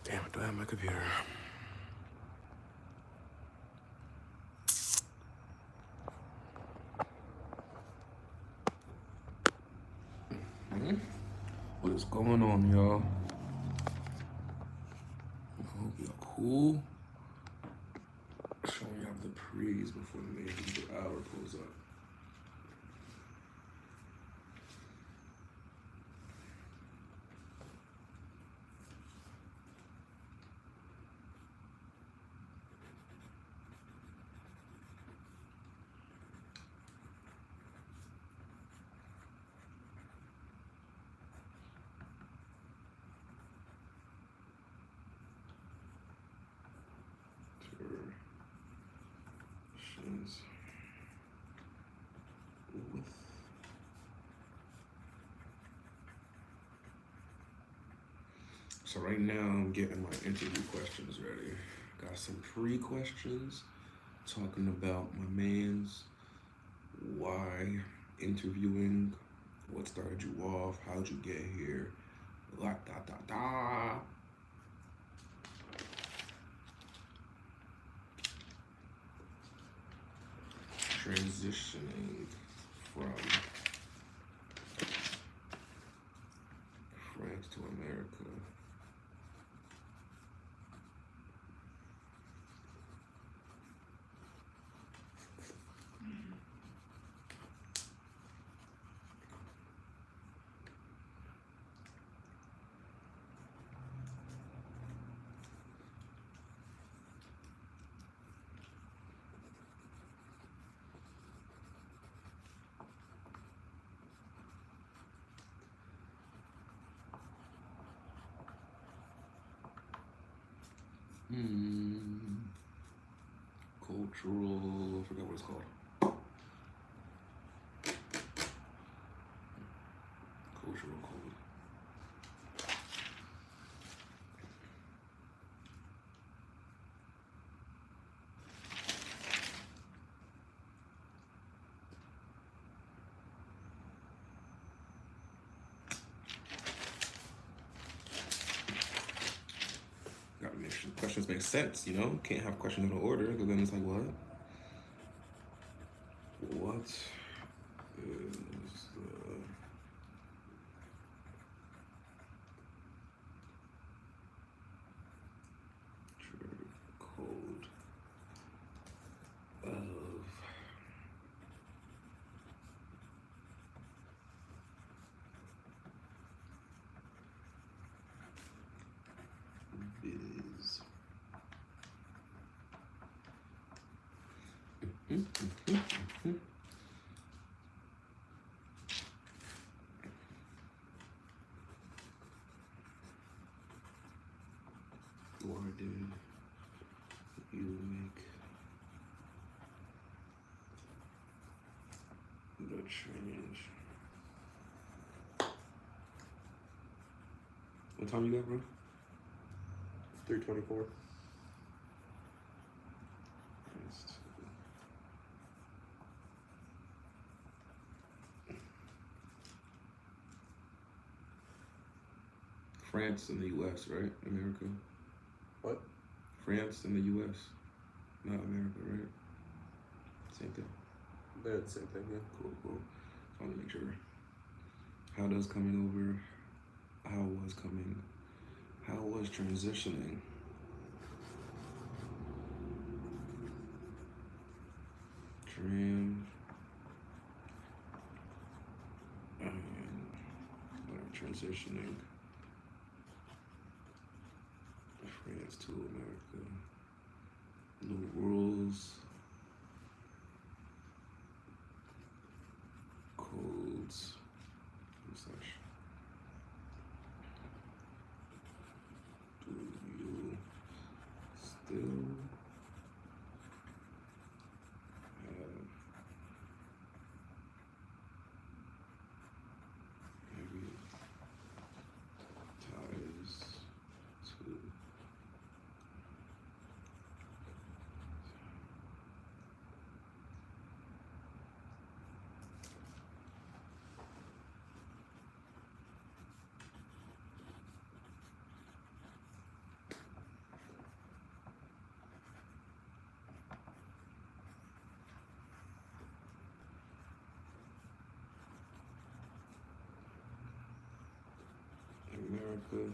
Damn it, do I have my computer? What is going on, y'all? I hope y'all cool. Showing y'all the pre's before the main hour pulls up. So right now I'm getting my interview questions ready. Got some pre-questions talking about my man's why interviewing, what started you off, how'd you get here, la da da da. Transitioning from France to America. Cultural, I forgot what it's called. Cultural code. Gotta make sure questions make sense, you know? Can't have questions in order, because then it's like, what? What is the code of biz? Or did you make the change? What time you got, bro? 3:24. France and the U.S., right? America. What? France and the U.S., not America, right? Same thing. They're the same thing, yeah. Cool, cool. I want to make sure. How does coming over? How was coming? How was transitioning? Transitioning France to America. New rules, codes, and such. Do you still have heavy ties to America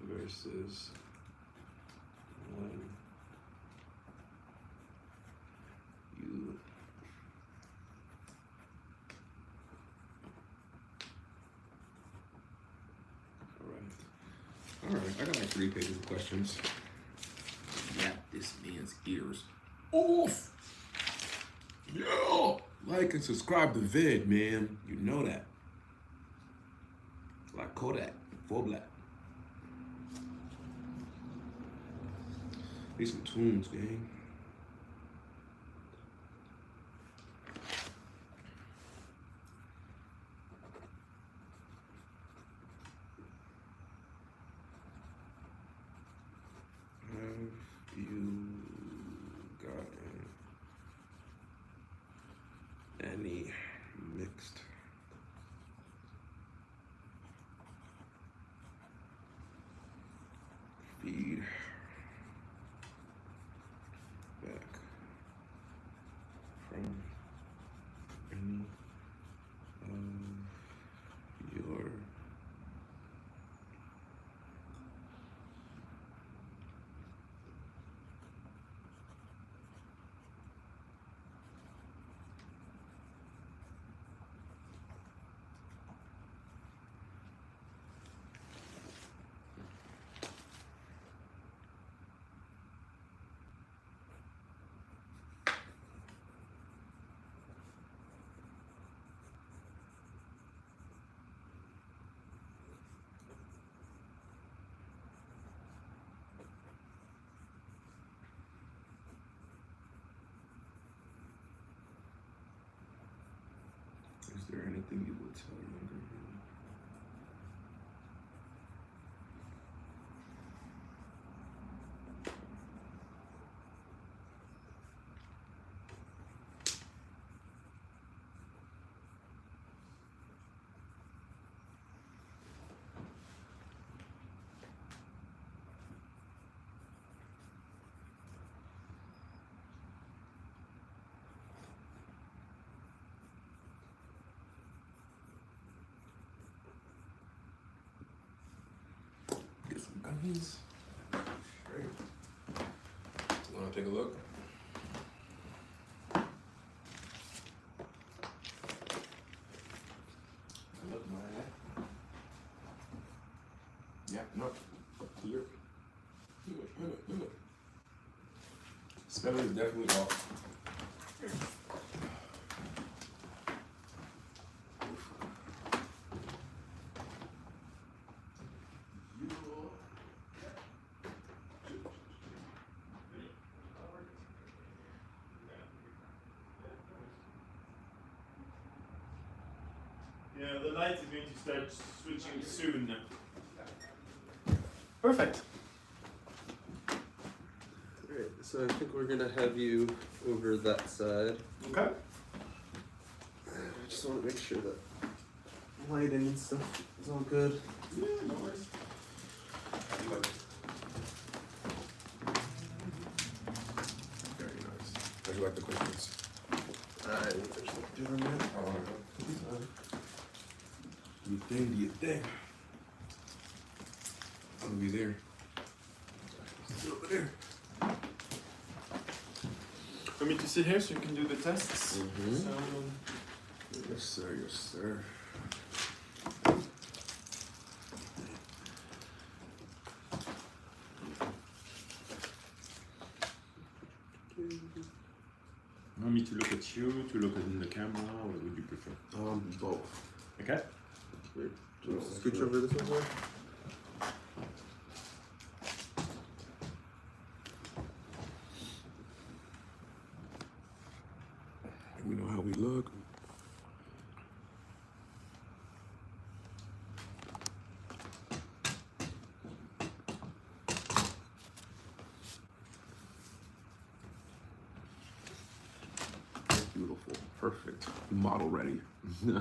versus when you Alright, I got like 3 pages of questions. Yap this man's ears off. Yeah! Like and subscribe to vid, man. You know that. Like Kodak, full black. Need some tunes, gang. Have you gotten any mixed feedback from any of your Is there anything you would tell younger you? Get some gummies. Great. Wanna take a look? Look, man. Yeah, no. Here. Look it. Spelling is definitely off. Yeah, the lights are going to start switching soon. Perfect. Alright, so I think we're gonna have you over that side. Okay. I just want to make sure that lighting and stuff is all good. Yeah, no worries. Very nice. How'd you like the questions? I think there's something doing that. Do your thing. I'll be there. Sit over there. Want me to sit here so you can do the tests? Mhm. So, Yes, sir. Yes, sir. want me to look at you, to look in the camera, what would you prefer? Both. Okay. Wait, do you want to scooch over this one more? We know how we look. Beautiful. Perfect. Model ready. Very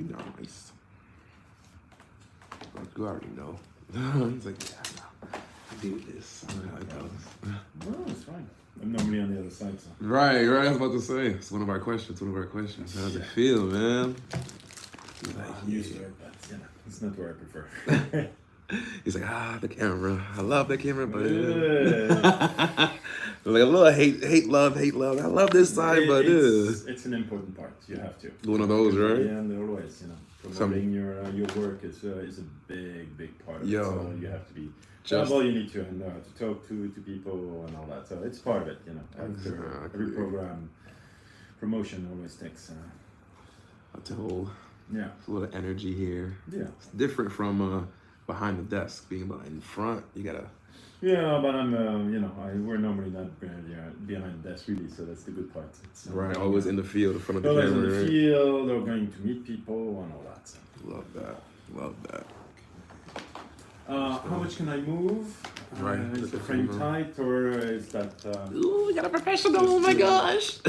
nice. Like you already know. He's like, yeah, I do this. I know how it goes. No, it's fine. I'm normally on the other side, so. Right. I was about to say. It's one of our questions. How's it feel, man? I'm used to it, but you know, it's not what I prefer. He's like, the camera. I love the camera, but Yeah. like a little hate, love. I love this side, but it's an important part. You have to. One of those, right? Yeah, and always, you know, promoting your work is a big part of it. So you have to be. Well, you need to know how to talk to people and all that. So it's part of it, you know. After every program, promotion always takes. That's a whole. Yeah. A little energy here. Yeah. It's different from behind the desk, being in front. You gotta. Yeah, but I'm, we're normally not behind the desk really, so that's the good part. It's, right, always in the field, in front of the always camera. Always in the field, or going to meet people and all that. So. Love that. How much can I move? Right. Is the frame tight, or is that... Ooh, you got a professional, oh my gosh!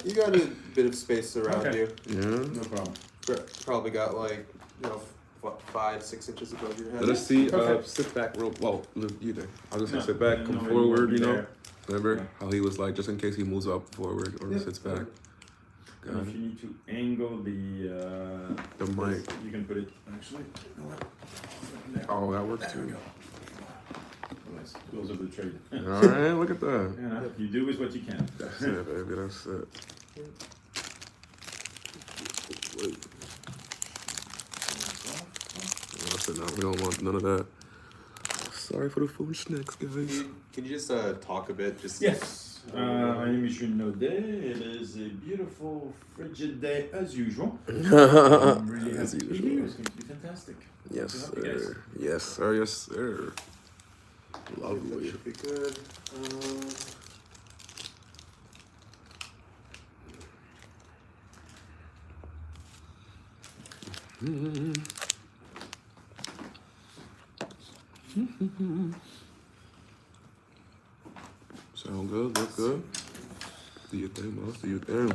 You got a bit of space around you. Yeah. No problem. Probably got like, what, 5-6 inches above your head. Let us see, sit back real, you there. I'll just say sit back, come forward, you know? There. Remember how he was like, just in case he moves up forward or sits back. If you need to angle the mic. You can put it, actually, you know what? Oh, that works too. Otherwise, those are the trade. Alright, look at that. Yeah, you do with what you can. That's it, baby, that's it. That's it now, we don't want none of that. Sorry for the foolishness, guys. Can you just talk a bit? Yes. My name is Jules Naudet. It is a beautiful, frigid day as usual. I'm really happy to be here. It's going to be fantastic. Yes, sir. Yes, sir. Yes, sir. Lovely. That should be good. Sound good, look good. Do your thing, boss, do your thing.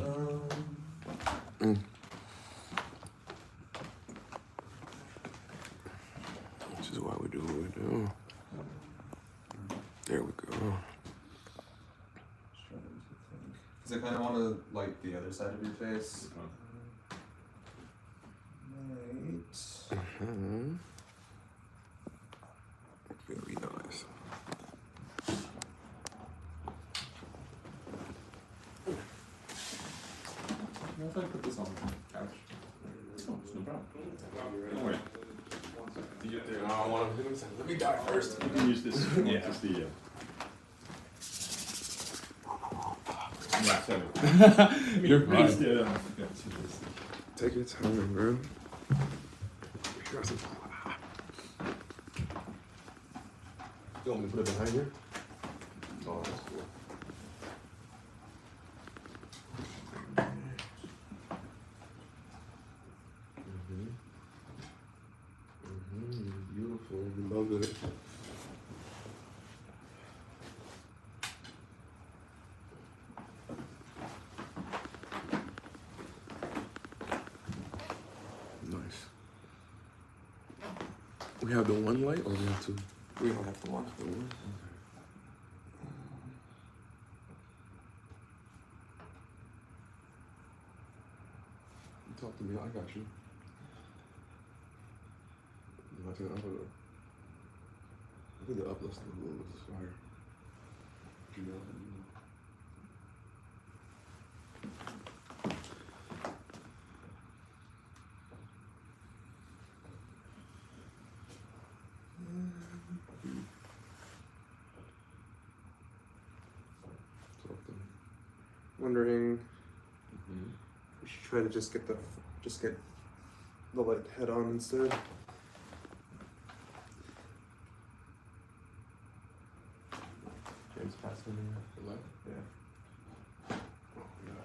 This is why we do what we do. There we go. Because I kind of want to like the other side of your face. Right. Very nice. If I put this on the couch. Oh, it's no problem. Don't worry. I don't want to. Let me die first. You can use this. Yeah. Just the. Yeah, sorry. You're fine. Take your time, bro. You want me to put it behind here? Oh, that's cool. Beautiful. We love it. Nice. We have the one light, or we have two? We don't have to watch the one. Talk to me, I got you. I think the uplift a little bit fire. You know. Wondering, we should try to just get the light head on instead. James passed me the light. Yeah. Oh, yeah.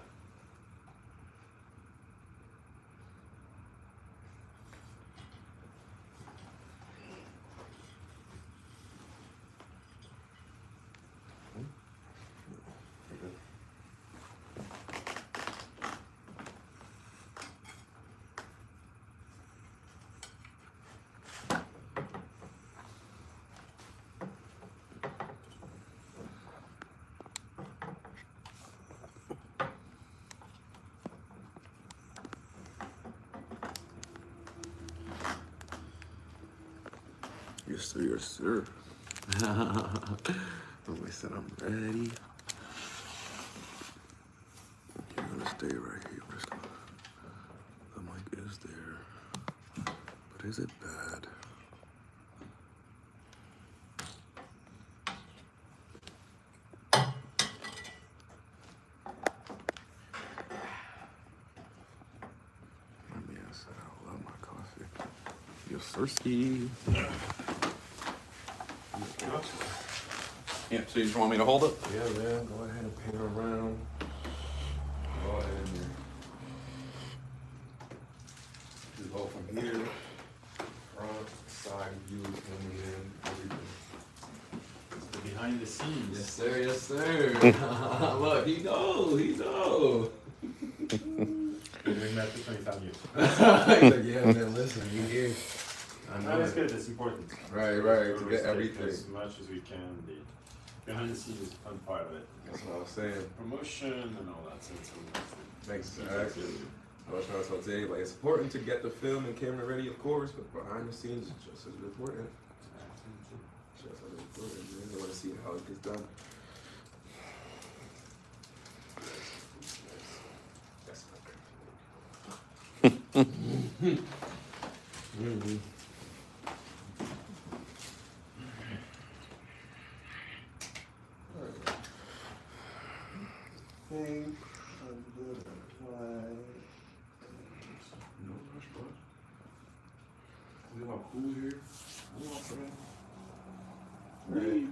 Yes, sir. Yes, sir. I said I'm ready. You're gonna stay right here. The mic is there, but is it bad? Let me ask that. I love my coffee. You're thirsty. Yeah, so you just want me to hold it? Yeah, man. Go ahead and pan around. Go ahead and just go from here, front, side view, coming in, everything. The behind the scenes. Yes, sir. Yes, sir. Look, he knows. He knows. Been doing that for 25 years. He's like, yeah, man, listen, you here. I know. That's good, it's important. Right, to get everything. As much as we can. The behind the scenes is a fun part of it. That's what I was saying. Promotion and all that. So it's Exactly. I was trying to tell you, like, it's important to get the film and camera ready, of course, but behind the scenes is just as important. Just as important, man. They want to see how it gets done. That's my mm-hmm. Think I'm gonna apply. No rush, bro. We all cool here. We all friends. Right. I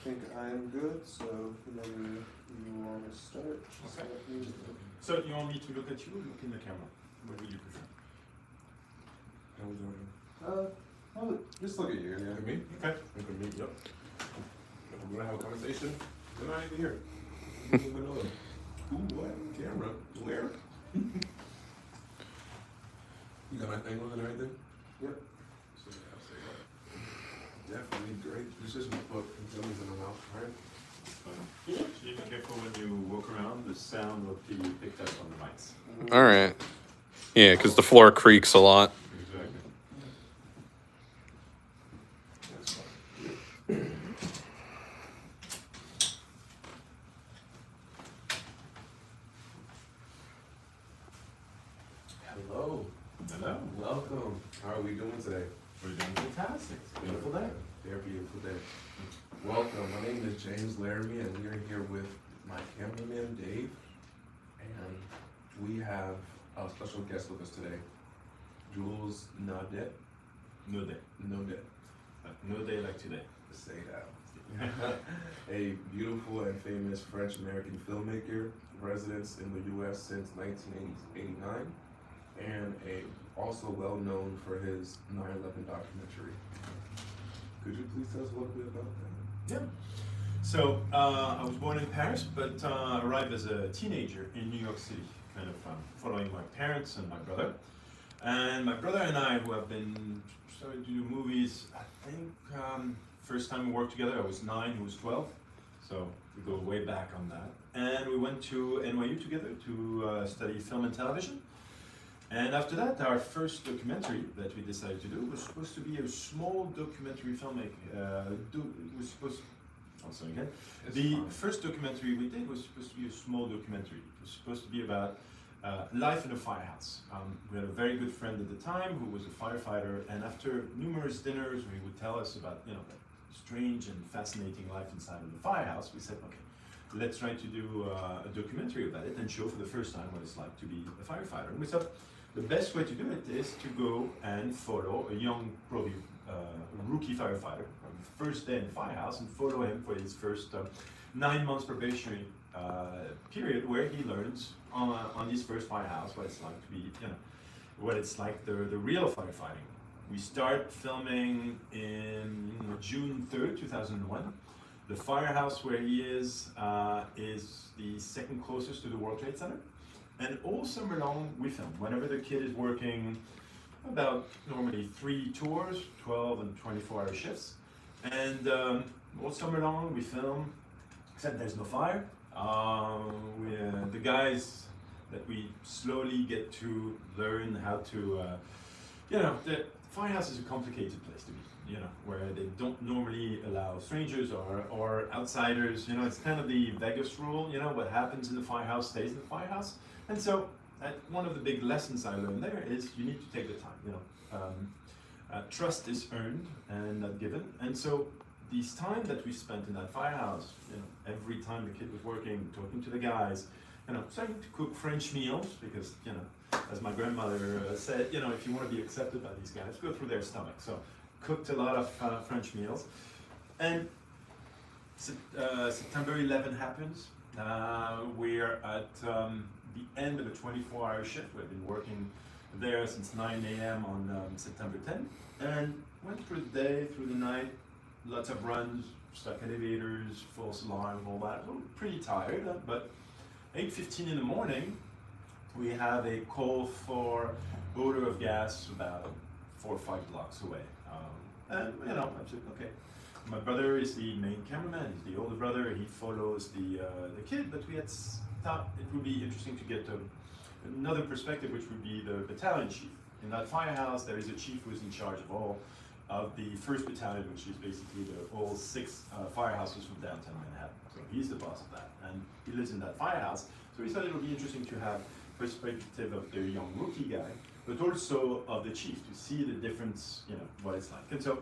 think I am good, so whenever you want to start, just Okay. let me know. So you want me to look at you or look in the camera? What would you prefer? How we doing? Just look at you. Yeah. Look at me? Okay. Look at me, yep. If we're gonna have a conversation, we're not even here. You don't even know who, what, camera, where? You got my thing on and everything? Yep. So yeah, I'll say that. Definitely great decision to put films in the mouth, right? Yeah. So you be careful when you walk around, the sound will be picked up on the mics. All right. Yeah, because the floor creaks a lot. Exactly. That's fine. Hello. Hello. Welcome. How are we doing today? We're doing fantastic. It's a beautiful day. Very beautiful day. Welcome. My name is James Laramee, and we are here with my cameraman Dave, and we have a special guest with us today, Jules Naudet. No day. Naudet. No day like today. Say that. A beautiful and famous French-American filmmaker, residence in the U.S. since 1989, and also well known for his 9/11 documentary. Could you please tell us a little bit about that? Yeah. So I was born in Paris, but arrived as a teenager in New York City, kind of following my parents and my brother. And my brother and I, who have been starting to do movies, I think first time we worked together, I was 9, he was 12. So we go way back on that. And we went to NYU together to study film and television. And after that, our first documentary that we decided to do was supposed to be a small documentary filmmaking. The first documentary we did was supposed to be a small documentary. It was supposed to be about life in a firehouse. We had a very good friend at the time who was a firefighter, and after numerous dinners, he would tell us about strange and fascinating life inside of the firehouse. We said, okay, let's try to do a documentary about it and show for the first time what it's like to be a firefighter. And we thought the best way to do it is to go and follow a young, probably rookie firefighter on the first day in the firehouse and follow him for his first 9 months probationary period, where he learns on his first firehouse what it's like to be, what it's like the real firefighting. We start filming in June 3rd, 2001. The firehouse where he is the second closest to the World Trade Center. And all summer long we film. Whenever the kid is working about normally 3 tours, 12 and 24-hour shifts. And all summer long we film, except there's no fire. The guys that we slowly get to learn how to, firehouse is a complicated place to be, you know, where they don't normally allow strangers or outsiders. You know, it's kind of the Vegas rule. You know, what happens in the firehouse stays in the firehouse. And so, one of the big lessons I learned there is you need to take the time. You know, trust is earned and not given. And so, this time that we spent in that firehouse, you know, every time the kid was working, talking to the guys, you know, starting to cook French meals because, you know, as my grandmother said, you know, if you want to be accepted by these guys, go through their stomach. So, cooked a lot of French meals. And September 11 happens. We're at the end of a 24-hour shift. We've been working there since 9 a.m. on September 10th. And went through the day, through the night, lots of runs, stuck elevators, false alarm, all that. So pretty tired, but 8:15 in the morning, we have a call for odor of gas about 4 or 5 blocks away. And you know, I said, okay. My brother is the main cameraman. He's the older brother. He follows the kid. But we had thought it would be interesting to get another perspective, which would be the battalion chief. In that firehouse, there is a chief who is in charge of all of the 1st Battalion, which is basically all 6 firehouses from downtown Manhattan. So he's the boss of that, and he lives in that firehouse. So we thought it would be interesting to have perspective of the young rookie guy, but also of the chief to see the difference, you know, what it's like. And so,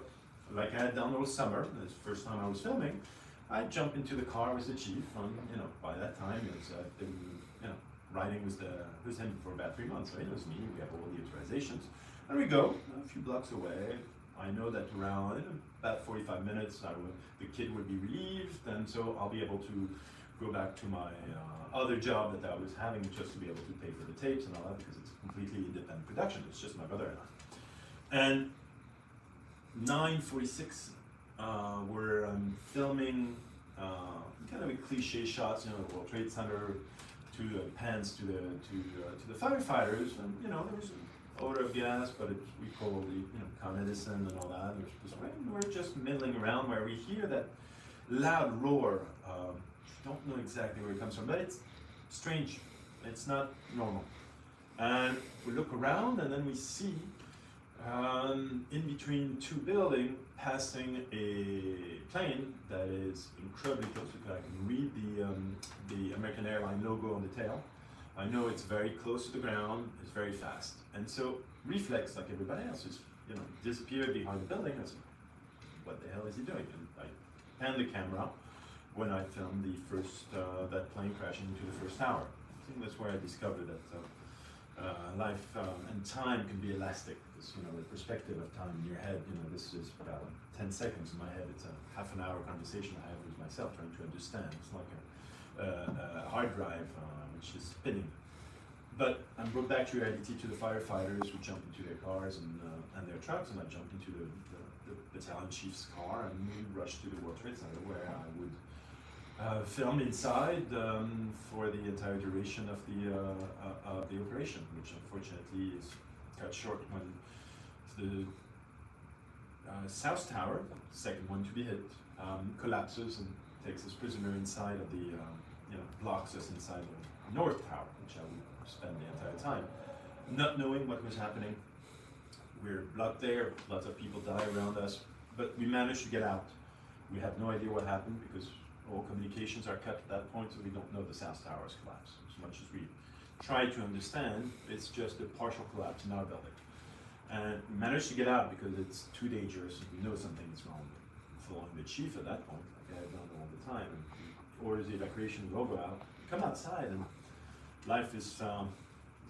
like I had done all summer, the first time I was filming, I jumped into the car with the chief. You know, by that time, it was been, you know, riding with him for about 3 months. So he knows me. We have all the authorizations, and we go a few blocks away. I know that around about 45 minutes, the kid would be relieved, and so I'll be able to go back to my other job that I was having, just to be able to pay for the tapes and all that, because it's a completely independent production. It's just my brother and I. And 9:46, we're filming kind of a cliche shots, you know, the World Trade Center, to the pans to the firefighters, and you know, there was an odor of gas, but we call the, you know, Con Edison and all that. We're just middling around where we hear that loud roar. Don't know exactly where it comes from, but it's strange. It's not normal. And we look around, and then we see in between 2 buildings passing a plane that is incredibly close. I can read the American airline logo on the tail. I know it's very close to the ground. It's very fast, and so reflex, like everybody else, is, you know, disappeared behind the building. I said, what the hell is he doing? And I pan the camera when I filmed the first that plane crashing into the first tower. I think that's where I discovered that life and time can be elastic. Because, you know, the perspective of time in your head. You know, this is about 10 seconds in my head. It's a half an hour conversation I have with myself, trying to understand. It's like a hard drive which is spinning. But I'm brought back to reality, to the firefighters who jump into their cars and their trucks, and I jumped into the battalion chief's car, and we rushed to the World Trade Center, where I would film inside for the entire duration of the operation, which unfortunately is cut short when the South Tower, second one to be hit, collapses and takes us prisoner inside of the, you know, blocks us inside the North Tower, which I would spend the entire time, not knowing what was happening. We're blocked there, lots of people die around us, but we managed to get out. We have no idea what happened because all communications are cut at that point, so we don't know the South Tower has collapsed. As much as we try to understand, it's just a partial collapse in our building. And we managed to get out because it's too dangerous. We know something is wrong. Following the chief at that point, like I have done all the time, and he orders the evacuation, we'll go out, come outside, and life is,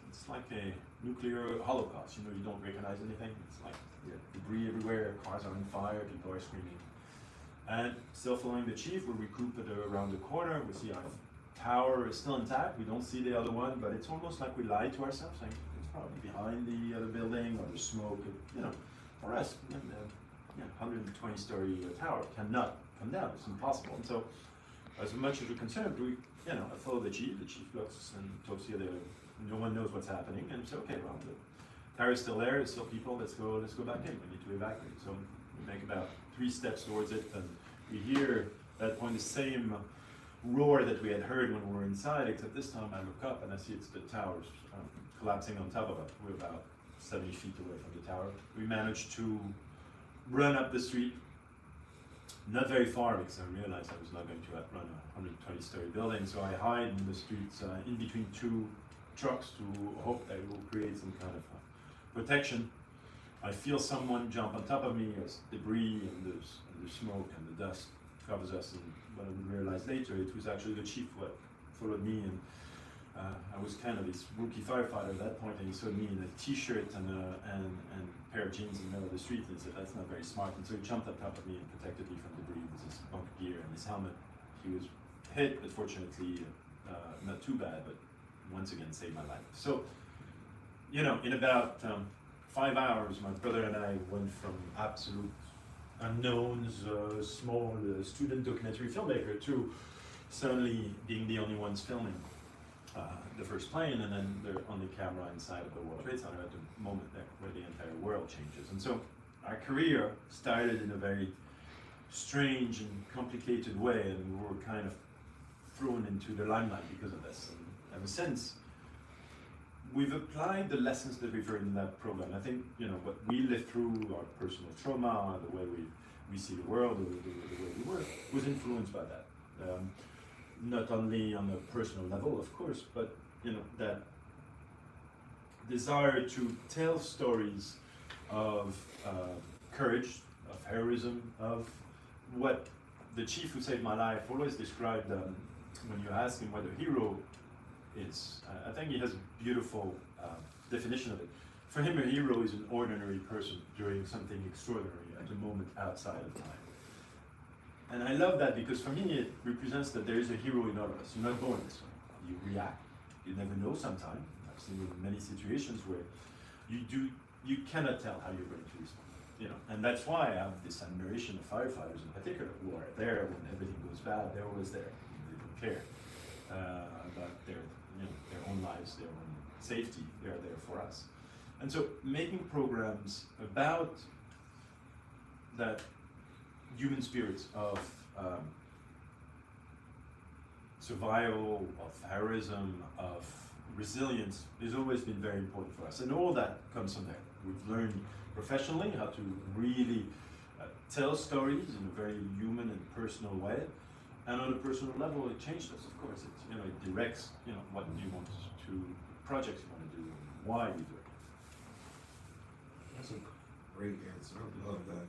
it's like a nuclear holocaust. You know, you don't recognize anything. It's like debris everywhere, cars are on fire, people are screaming. And still following the chief, we recoup it around the corner. We see our tower is still intact. We don't see the other one, but it's almost like we lie to ourselves, saying it's probably behind the other building, or the smoke. You know, for us, 120-story tower cannot come down. It's impossible. And so, as much as we're concerned, we, you know, I follow the chief. The chief looks and talks to the other. No one knows what's happening, and so okay, well, the tower is still there. There's still people. Let's go back in. We need to evacuate. So we make about 3 steps towards it, and we hear at that point the same roar that we had heard when we were inside, except this time I look up and I see it's the towers collapsing on top of it. We're about 70 feet away from the tower. We managed to run up the street, not very far because I realized I was not going to outrun a 120-story building, so I hide in the streets in between two trucks to hope that it will create some kind of protection. I feel someone jump on top of me as debris and the smoke and the dust covers us, and what I would realize later, it was actually the chief who followed me, and I was kind of this rookie firefighter at that point, and he saw me in a t-shirt and a pair of jeans in the middle of the street, and he said, that's not very smart, and so he jumped on top of me and protected me from debris with his bunk gear and his helmet. He was hit, but fortunately not too bad, but once again saved my life. So, you know, in about 5 hours, my brother and I went from absolute unknowns, small student documentary filmmaker, to suddenly being the only ones filming the first plane, and then the only camera inside of the World Trade Center at the moment where the entire world changes. And so our career started in a very strange and complicated way, and we were kind of thrown into the limelight because of this. And ever since, we've applied the lessons that we've heard in that program. I think, you know, what we lived through, our personal trauma, the way we see the world, the way we work, was influenced by that. Not only on a personal level, of course, but, you know, that desire to tell stories of courage, of heroism, of what the chief who saved my life always described when you ask him what a hero is. I think he has a beautiful definition of it. For him, a hero is an ordinary person doing something extraordinary at a moment outside of time. And I love that because for me it represents that there is a hero in all of us. You're not born this way. You react. You never know sometimes. I've seen many situations where you cannot tell how you're going to respond. You know, and that's why I have this admiration of firefighters in particular, who are there when everything goes bad. They're always there. They don't care about their own lives, their own safety. They're there for us. And so making programs about that human spirits of survival, of heroism, of resilience has always been very important for us. And all that comes from there. We've learned professionally how to really tell stories in a very human and personal way. And on a personal level, it changed us, of course. It directs, what you want to, projects you want to do, and why you do it. That's a great answer. I love that.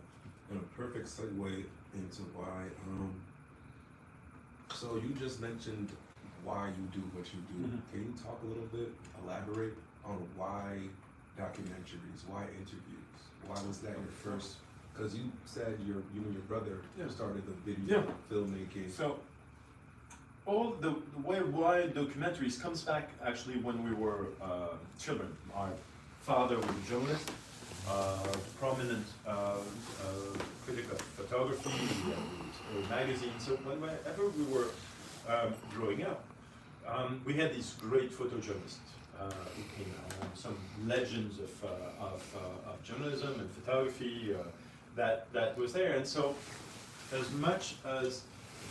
And a perfect segue into why. So you just mentioned why you do what you do. Mm-hmm. Can you talk a little bit, elaborate on why documentaries, why interviews? Why was that your first? Because you said you and your brother started the video filmmaking. So all the way why documentaries comes back actually when we were children. Our father was a journalist, prominent critic of photography, and magazines. So whenever we were growing up, we had these great photojournalists who came out, some legends of journalism and photography that was there. And so as much as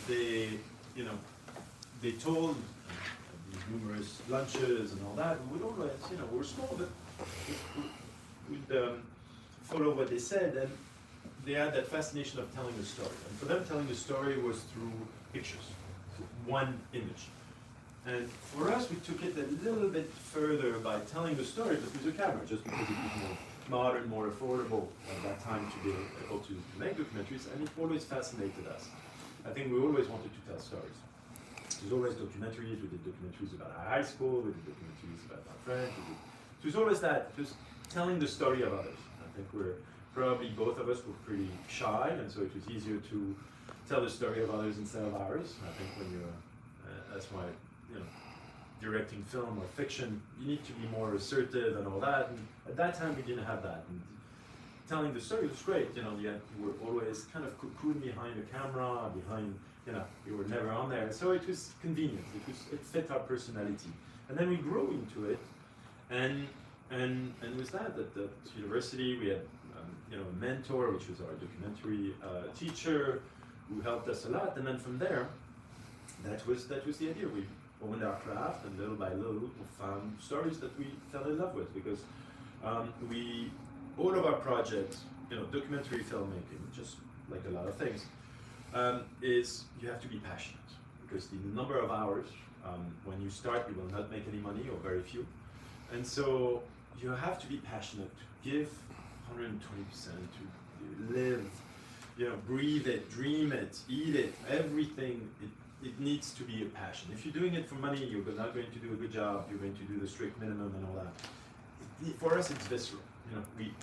they told these numerous lunches and all that, we would always, we were small, but we'd follow what they said, and they had that fascination of telling a story. And for them, telling the story was through pictures, one image. And for us, we took it a little bit further by telling the story, but with a camera, just because it was more modern, more affordable at that time to be able to make documentaries, and it always fascinated us. I think we always wanted to tell stories. There's always documentaries. We did documentaries about our high school. We did documentaries about our friends. So it's always that, just telling the story of others. I think probably both of us were pretty shy, and so it was easier to tell the story of others instead of ours. I think when you're, that's why, directing film or fiction, you need to be more assertive and all that. And at that time, we didn't have that. And telling the story was great. You were always kind of cocooned behind a camera, you were never on there. So it was convenient. It fit our personality. And then we grew into it. And with that, at the university, we had a mentor, which was our documentary teacher, who helped us a lot. And then from there, that was the idea. We owned our craft, and little by little, we found stories that we fell in love with, because All of our projects, documentary filmmaking, just like a lot of things, is you have to be passionate, because the number of hours, when you start, you will not make any money or very few. And so you have to be passionate, to give 120%, to live, breathe it, dream it, eat it, everything. It needs to be a passion. If you're doing it for money, you're not going to do a good job, you're going to do the strict minimum and all that. For us, it's visceral.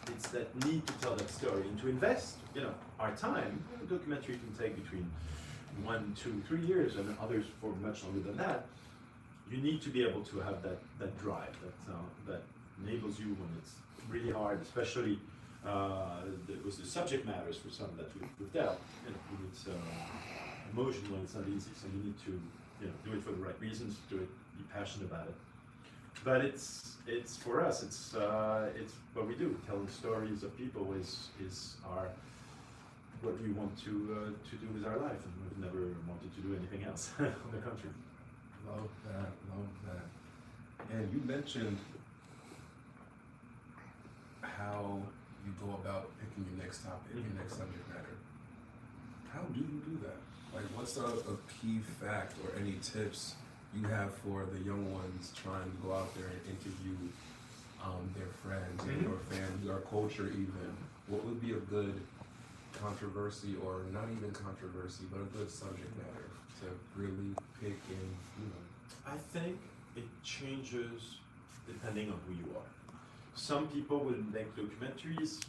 It's that need to tell that story and to invest, our time. A documentary can take between 1, 2, 3 years, and others for much longer than that. You need to be able to have that drive that enables you when it's really hard, especially with the subject matters for some that we've dealt. It's emotional, it's not easy, so you need to do it for the right reasons, do it, be passionate about it. But it's for us, it's what we do. Telling stories of people is what we want to do with our life, and we've never wanted to do anything else. On the contrary. Love that. And you mentioned how you go about picking your next topic, your next subject matter. How do you do that? Like, what's a key fact or any tips you have for the young ones trying to go out there and interview their friends and your family, or culture even? What would be a good controversy, or not even controversy, but a good subject matter to really pick and, I think it changes depending on who you are. Some people will make documentaries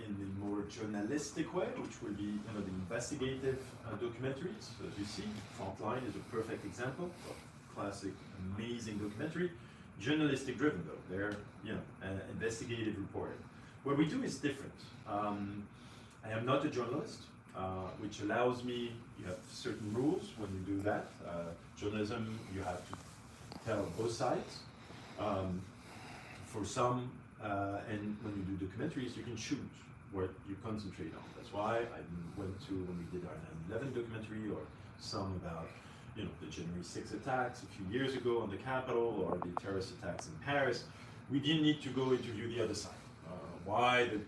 in the more journalistic way, which will be the investigative documentaries. As you see, Frontline is a perfect example of classic, amazing documentary. Journalistic driven though, they're investigative reporting. What we do is different. I am not a journalist, which allows me, you have certain rules when you do that. Journalism, you have to tell both sides. For some, and when you do documentaries, you can choose what you concentrate on. That's why I went to, when we did our 9/11 documentary, or some about the January 6th attacks a few years ago on the Capitol, or the terrorist attacks in Paris, we didn't need to go interview the other side. Why the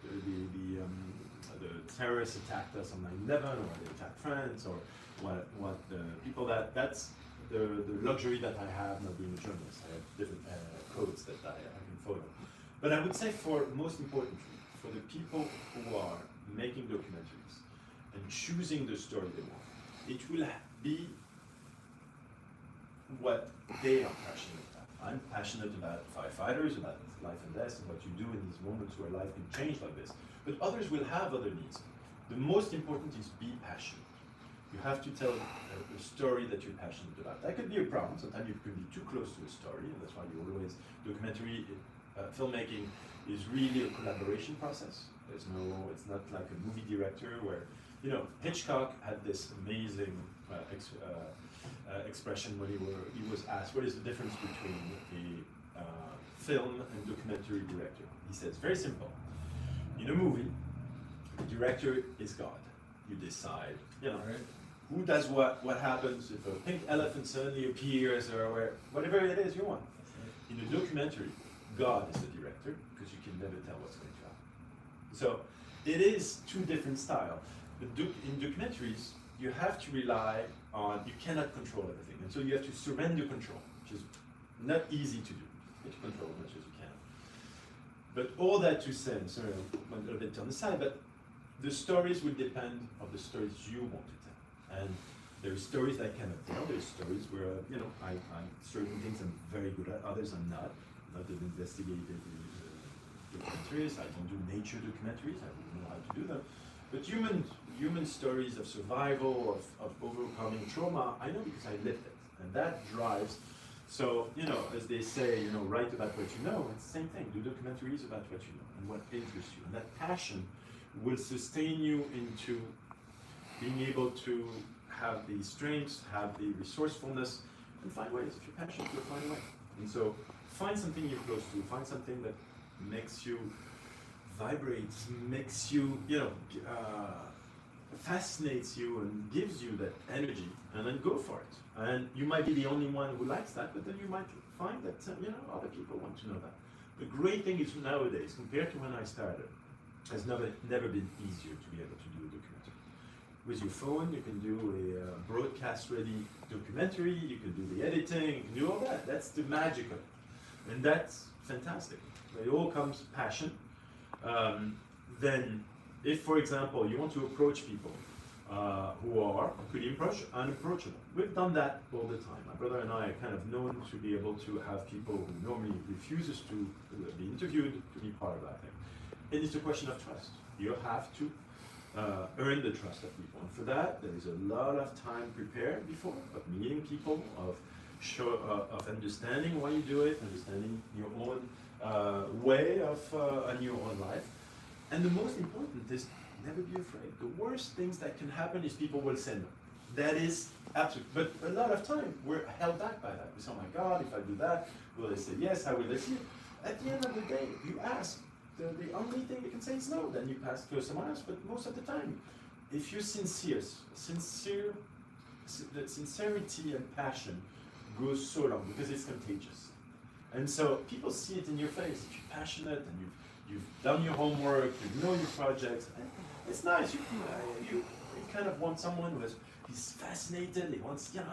terrorists attacked us on 9/11, or they attacked France, or what the people that's the luxury that I have not being a journalist. I have different codes that I can follow. But I would say, most importantly, for the people who are making documentaries and choosing the story they want, it will be what they are passionate about. I'm passionate about firefighters, about life and death, and what you do in these moments where life can change like this. But others will have other needs. The most important is be passionate. You have to tell a story that you're passionate about. That could be a problem. Sometimes you could be too close to a story, and that's why you always, documentary filmmaking is really a collaboration process. It's not like a movie director where, Hitchcock had this amazing expression when he was asked, what is the difference between a film and documentary director? He says, very simple. In a movie, the director is God. You decide, who does what happens if a pink elephant suddenly appears, or whatever it is you want. In a documentary, God is the director, because you can never tell what's going to happen. So it is two different styles. In documentaries, you have to rely on, you cannot control everything, and so you have to surrender control, which is not easy to do. You have to control as much as you can. But all that to say, sorry, I went a little bit on the side, but the stories will depend on the stories you want to tell. And there are stories that I cannot tell. There are stories where, I'm certain things I'm very good at, others I'm not. Not an investigative documentaries. I don't do nature documentaries. I don't know how to do them. But human stories of survival, of overcoming trauma, I know because I lived it. And that drives. So, as they say, write about what you know. It's the same thing. Do documentaries about what you know and what interests you. And that passion will sustain you into being able to have the strengths, have the resourcefulness, and find ways. If you're passionate, you'll find a way. And so find something you're close to, find something that makes you vibrate, makes you, fascinates you and gives you that energy, and then go for it. And you might be the only one who likes that, but then you might find that, other people want to know that. The great thing is nowadays, compared to when I started, has never been easier to be able to do a documentary. With your phone, you can do a broadcast-ready documentary, you can do the editing, you can do all that. That's the magic of it. And that's fantastic. It all comes passion. Then, if, for example, you want to approach people who are pretty unapproachable, we've done that all the time. My brother and I are kind of known to be able to have people who normally refuses to be interviewed to be part of that thing. And it's a question of trust. You have to earn the trust of people. And for that, there is a lot of time prepared before, of meeting people, of understanding why you do it, understanding your own way of and your own life. And the most important is never be afraid. The worst things that can happen is people will say no. That is absolute. But a lot of time we're held back by that. We say, oh my God, if I do that, will they say yes? How will they see it? At the end of the day, you ask. The only thing they can say is no. Then you pass to someone else. But most of the time, if you're sincere, the sincerity and passion goes so long because it's contagious. And so people see it in your face. If you're passionate and you've done your homework, you know your projects, it's nice. You kind of want someone who he's fascinated. He wants, I'm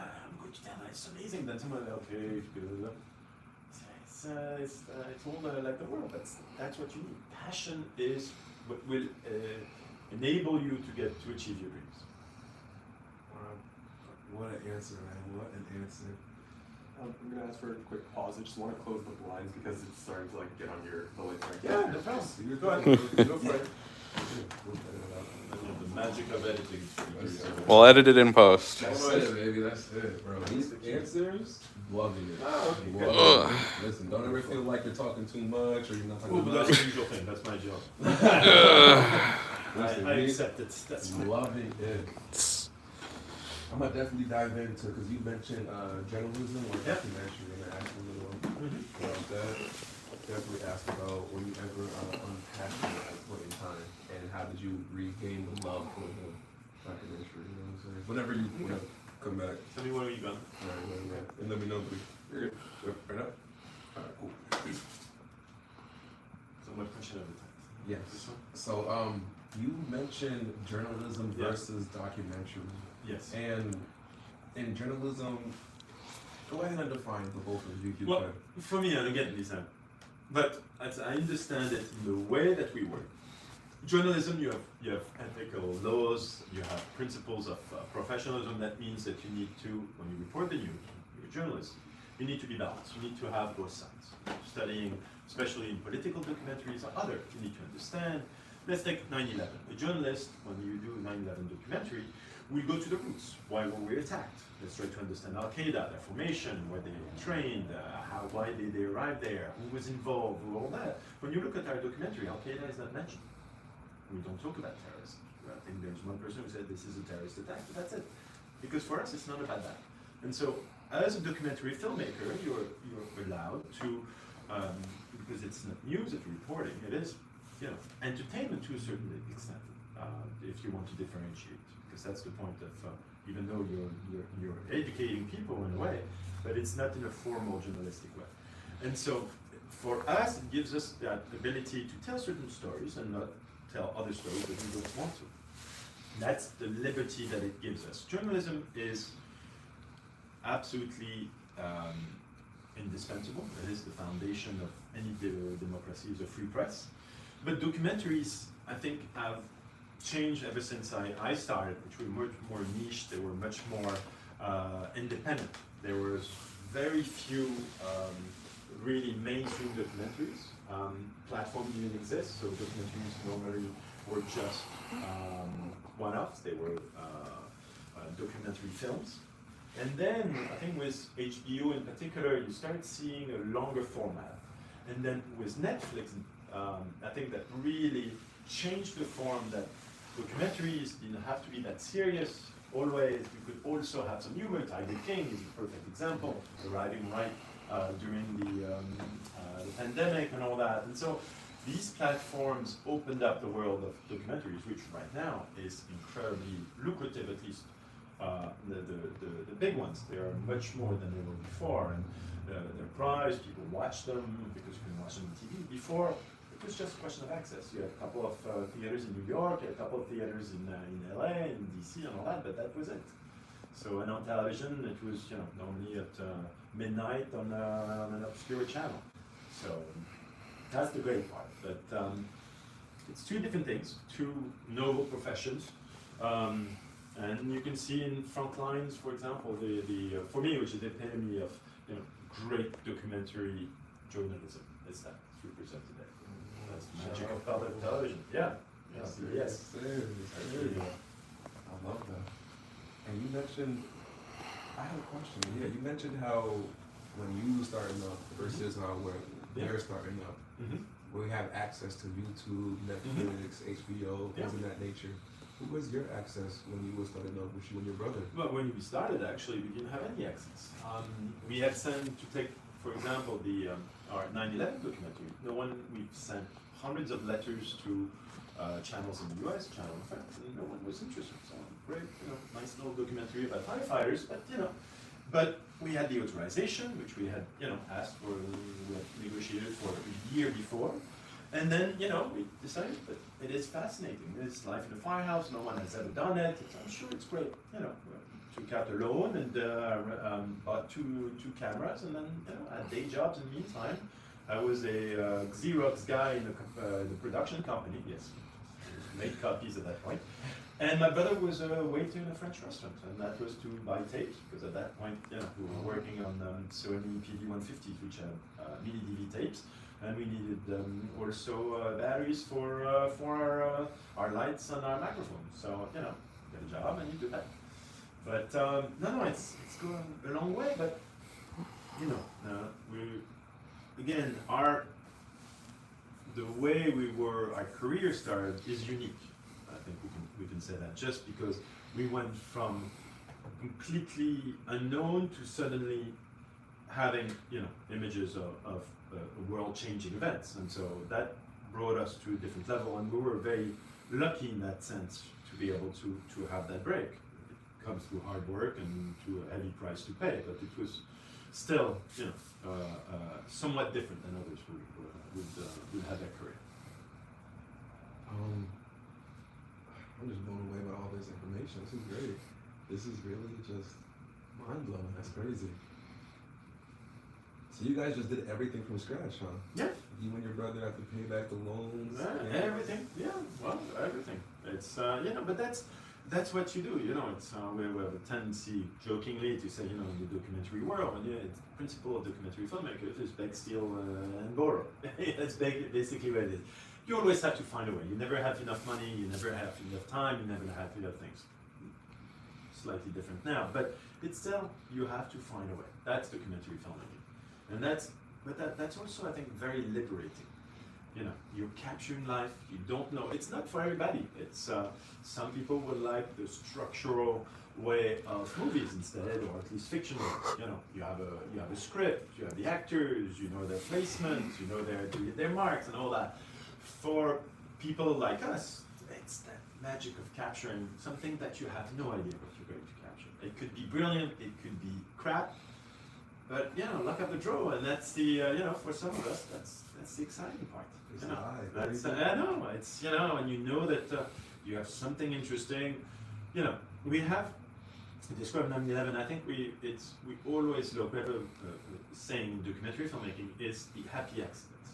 going to tell that it's amazing. Then someone, okay, it's all like the world. That's what you need. Passion is what will enable you to achieve your dreams. Wow, what an answer, man! What an answer. I'm gonna ask for a quick pause. I just want to close the blinds because it's starting to get on the lights right Yeah, now. no problem. Go ahead. Go for it. The magic of editing. We'll edit it in post. That's it, baby. That's it, bro. These answers, loving it. Oh, okay. Loving it. Listen, don't ever feel like you're talking too much or you're not talking That's enough. the usual thing. That's my job. Listen, I accept it. That's fine. loving it. I'm gonna definitely dive into because you mentioned journalism or documentary, and I asked a little about that. Definitely ask about were you ever unpassionate at a point in time, and how did you regain the love for the documentary? You know what I'm saying? Whenever you come back. Tell me where you gone. Right, and let me know. You're good. Right up. All right, cool. So my question of the time. Yes. This one? So you mentioned journalism versus documentary. Yes. And in journalism, go ahead and define the both of you. Well, for me, and again, Lisa, but as I understand it, in the way that we work, journalism, you have ethical laws, you have principles of professionalism. That means that you need to, when you report the news, you're a journalist, you need to be balanced. You need to have both sides. Studying, especially in political documentaries or other, you need to understand. Let's take 9/11. A journalist, when you do a 9/11 documentary, we go to the roots. Why were we attacked? Let's try to understand Al-Qaeda, their formation, where they trained, why did they arrive there, who was involved, all that. When you look at our documentary, Al-Qaeda is not mentioned. We don't talk about terrorism. I think there's one person who said this is a terrorist attack, but that's it. Because for us, it's not about that. And so, as a documentary filmmaker, you're allowed to, because it's not news, it's reporting, it is, entertainment to a certain extent, if you want to differentiate. Because that's the point of, even though you're educating people in a way, but it's not in a formal journalistic way. And so, for us, it gives us that ability to tell certain stories and not tell other stories that we don't want to. That's the liberty that it gives us. Journalism is absolutely indispensable. It is the foundation of any democracy, is a free press. But documentaries, I think, have changed ever since I started, which were much more niche. They were much more independent. There was very few really mainstream documentaries. Platforms didn't exist, so documentaries normally were just one-offs. They were documentary films. And then, I think with HBO in particular, you start seeing a longer format. And then with Netflix, I think that really changed the form that documentaries didn't have to be that serious. Always, you could also have some humor. Tiger King is a perfect example, arriving right during the pandemic and all that. And so these platforms opened up the world of documentaries, which right now is incredibly lucrative, at least the big ones. They are much more than they were before, and they're prized. People watch them because you can watch them on TV. Before, it was just a question of access. You had a couple of theaters in New York, you had a couple of theaters in LA, in DC, and all that, but that was it. So, and on television, it was normally at midnight on an obscure channel. So that's the great part. But it's two different things, two noble professions. And you can see in front lines, for example, the for me, which is the epitome of great documentary journalism. It's that it's represented there. That's the magic of public television. Yeah. Yes. Yes. I love that. And you mentioned, I have a question. Yeah, you mentioned how when you were starting up versus when they're starting up, we have access to YouTube, Netflix, HBO, things of that nature. What was your access when you were starting up with you and your brother? Well, when we started, actually, we didn't have any access. We had sent to take, for example, our 9/11 documentary. We've sent hundreds of letters to channels in the US, channel in France, and no one was interested. So great, nice little documentary about firefighters, but we had the authorization, which we had, asked for, we had negotiated for a year before. And then, we decided that it is fascinating. It's life in a firehouse. No one has ever done it. I'm sure it's great. Took out a loan and bought two cameras, and then, had day jobs in the meantime. I was a Xerox guy in the production company. Yes, made copies at that point. And my brother was a waiter in a French restaurant, and that was to buy tapes, because at that point, we were working on Sony PD-150s, which had mini DV tapes. And we needed also batteries for our lights and our microphones. So get a job and you do that. But no, it's going a long way. But the way our career started is unique. I think we can say that, just because we went from completely unknown to suddenly having images of world-changing events, and so that brought us to a different level, and we were very lucky in that sense to be able to have that break. It comes through hard work and to a heavy price to pay, but it was still somewhat different than others who would have that career. I'm just blown away by all this information. This is great. This is really just mind-blowing. That's crazy. So you guys just did everything from scratch, huh? Yeah. You and your brother have to pay back the loans. Everything. Yeah. Well, everything. It's but that's what you do. It's we have a tendency, jokingly, to say, in the documentary world, and it's the principle of documentary filmmakers is beg, steal, and borrow. That's basically what it is. You always have to find a way. You never have enough money. You never have enough time. You never have enough things. Slightly different now, but it's still, you have to find a way. That's documentary filmmaking. And that's also, I think, very liberating. You're capturing life. You don't know. It's not for everybody. It's some people would like the structural way of movies instead, or at least fictional. You have a script. You have the actors. You know their placements. You know their marks and all that. For people like us, it's that magic of capturing something that you have no idea what you're going to capture. It could be brilliant. It could be crap. But luck of the draw, and that's the for some of us that's the exciting part. I know it's and you know that you have something interesting. We have to describe 9/11. I think we always look. We have a saying in documentary filmmaking is the happy accidents.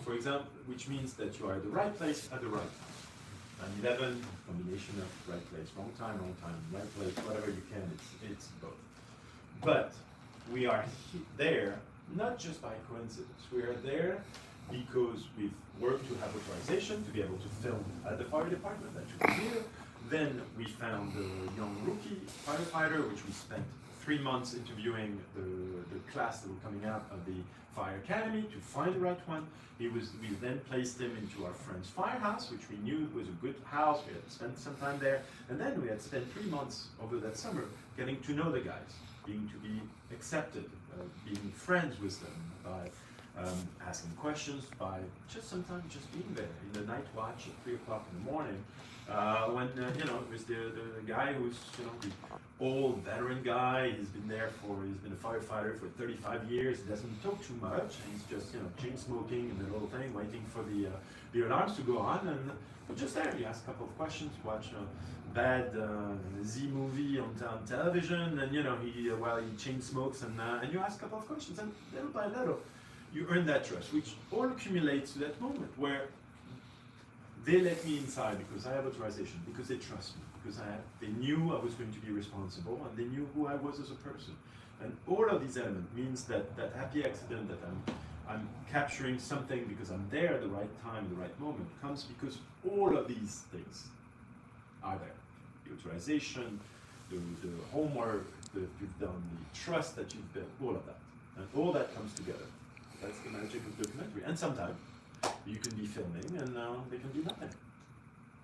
For example, which means that you are at the right place at the right time. 9/11, combination of right place, wrong time, right place, whatever you can. It's both, but we are there not just by coincidence. We are there because we've worked to have authorization to be able to film at the fire department that took a year. Then we found the young rookie firefighter, which we spent 3 months interviewing the class that were coming out of the fire academy to find the right one. We then placed him into our friend's firehouse, which we knew was a good house. We had spent some time there, and then we had spent 3 months over that summer getting to know the guys, being to be accepted, being friends with them, by asking questions, by just sometimes just being there in the night watch at 3 o'clock in the morning, when you know, it was the guy who's, you know, the old veteran guy. He's been a firefighter for 35 years. He doesn't talk too much, and he's just, you know, chain smoking and the little thing, waiting for the alarms to go on, and we're just there. You ask a couple of questions, watch a bad Z movie on television, and you know, while he chain smokes, and you ask a couple of questions, and little by little you earn that trust, which all accumulates to that moment where they let me inside because I have authorization, because they trust me, because they knew I was going to be responsible, and they knew who I was as a person. And all of these elements means that happy accident, that I'm capturing something because I'm there at the right time, the right moment, comes because all of these things are there. The authorization, the homework that you've done, the trust that you've built, all of that. And all that comes together. That's the magic of documentary. And sometimes you can be filming and they can do nothing.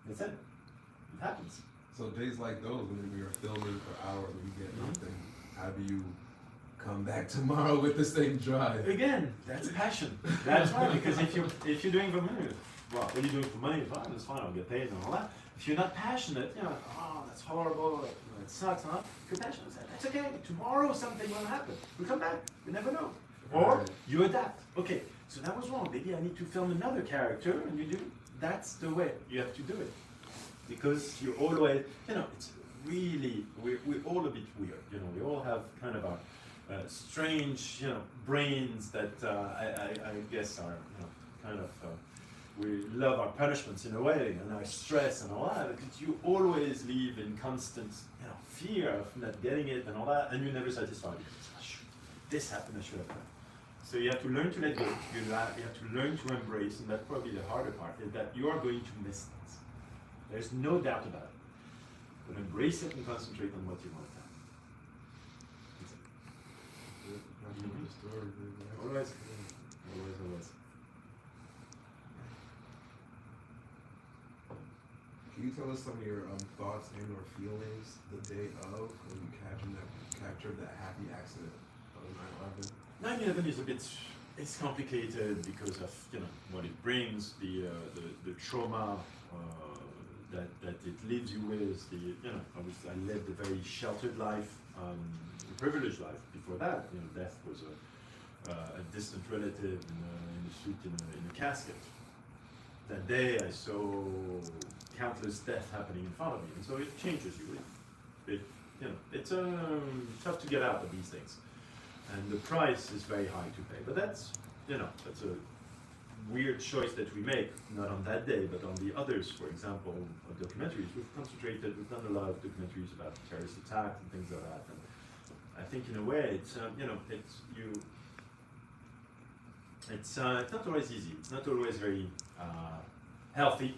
That's it. It happens. So days like those, when we are filming for hours and we get nothing, how do you come back tomorrow with the same drive? Again, that's passion. That's right. Because if you're doing for money, well, when you're doing for money, fine, it's fine, I'll get paid and all that. If you're not passionate, you know, oh, that's horrible, it sucks, huh? If you're passionate, that's okay. Tomorrow something will happen. We'll come back. You never know. Or you adapt. Okay, so that was wrong. Maybe I need to film another character, and you do. That's the way you have to do it. Because you always, you know, it's really, we're all a bit weird. You know, we all have kind of our strange, you know, brains that I guess are, you know, kind of, we love our punishments in a way, and our stress and all that, because you always live in constant, you know, fear of not getting it and all that, and you're never satisfied. This happened, I should have done. So you have to learn to let go, you have to learn to embrace, and that's probably the harder part, is that you are going to miss things. There's no doubt about it. But embrace it and concentrate on what you want to have. Always. Can you tell us some of your thoughts and or feelings the day of when you captured that happy accident of 9/11? 9/11 is a bit, it's complicated because of, you know, what it brings, the trauma that it leaves you with. You know, I lived a very sheltered life, a privileged life before that. You know, death was a distant relative in a suit in a casket. That day I saw countless deaths happening in front of me, and so it changes you. You know, it's tough to get out of these things, and the price is very high to pay. But that's, you know, that's a weird choice that we make, not on that day, but on the others. For example, of documentaries, we've done a lot of documentaries about terrorist attacks and things like that. And I think in a way, it's you know, it's not always easy. It's not always very healthy,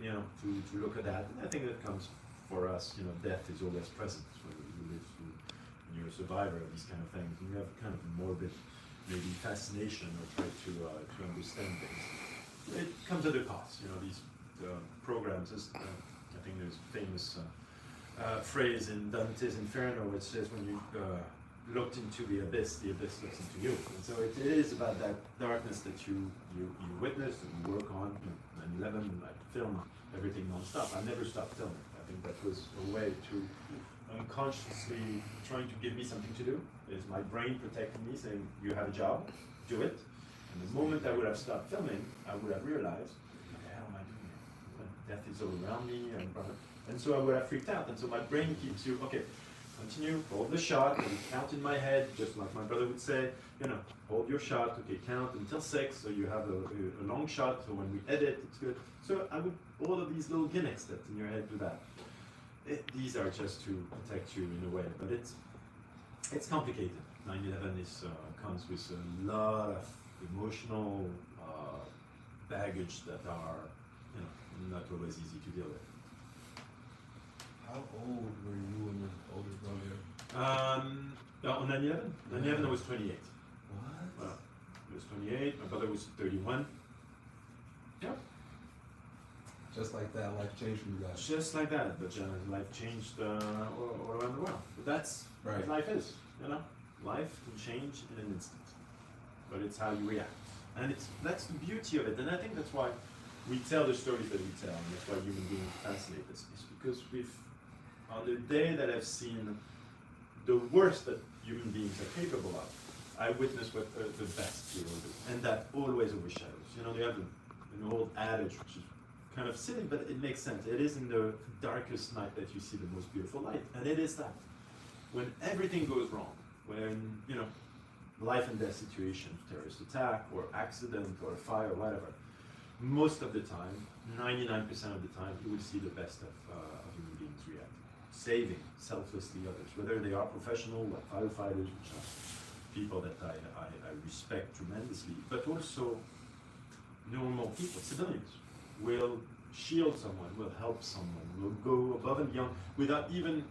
you know, to look at that. And I think that comes for us. You know, death is always present when you live through, when you're a survivor of these kind of things. And you have kind of a morbid, maybe fascination, or try to understand things. It comes at a cost. You know, these programs. I think there's a famous phrase in Dante's Inferno which says, when you looked into the abyss looks into you. And so it is about that darkness that you witness and you work on. 9/11, I filmed everything non-stop. I never stopped filming. I think that was a way to unconsciously trying to give me something to do. Is my brain protecting me, saying, you have a job, do it. And the moment I would have stopped filming, I would have realized, what the hell am I doing here? Death is all around me, and so I would have freaked out. And so my brain keeps you, okay, continue, hold the shot, and count in my head, just like my brother would say, you know, hold your shot, okay, count until 6, so you have a long shot, so when we edit, it's good. So I would, all of these little gimmicks that in your head do that. These are just to protect you in a way, but it's complicated. 9/11 comes with a lot of emotional baggage that are, you know, not always easy to deal with. How old were you and your older brother? On 9/11? 9/11 I was 28. What? Well, I was 28, my brother was 31. Yeah. Just like that, life changed for you guys. Just like that, but life changed all around the world. But that's right. what life is, you know? Life can change in an instant, but it's how you react. And that's the beauty of it. And I think that's why we tell the stories that we tell, and that's why human beings fascinate us. It's because on the day that I've seen the worst that human beings are capable of, I witnessed what the best people do. And that always overshadows. You know, they have an old adage, which is kind of silly, but it makes sense. It is in the darkest night that you see the most beautiful light. And it is that. When everything goes wrong, when, you know, life and death situations, terrorist attack, or accident, or fire, whatever, most of the time, 99% of the time, you will see the best of human beings react. Saving selflessly others, whether they are professional, like firefighters, which are people that I respect tremendously, but also normal people, civilians, will shield someone, will help someone, will go above and beyond without even,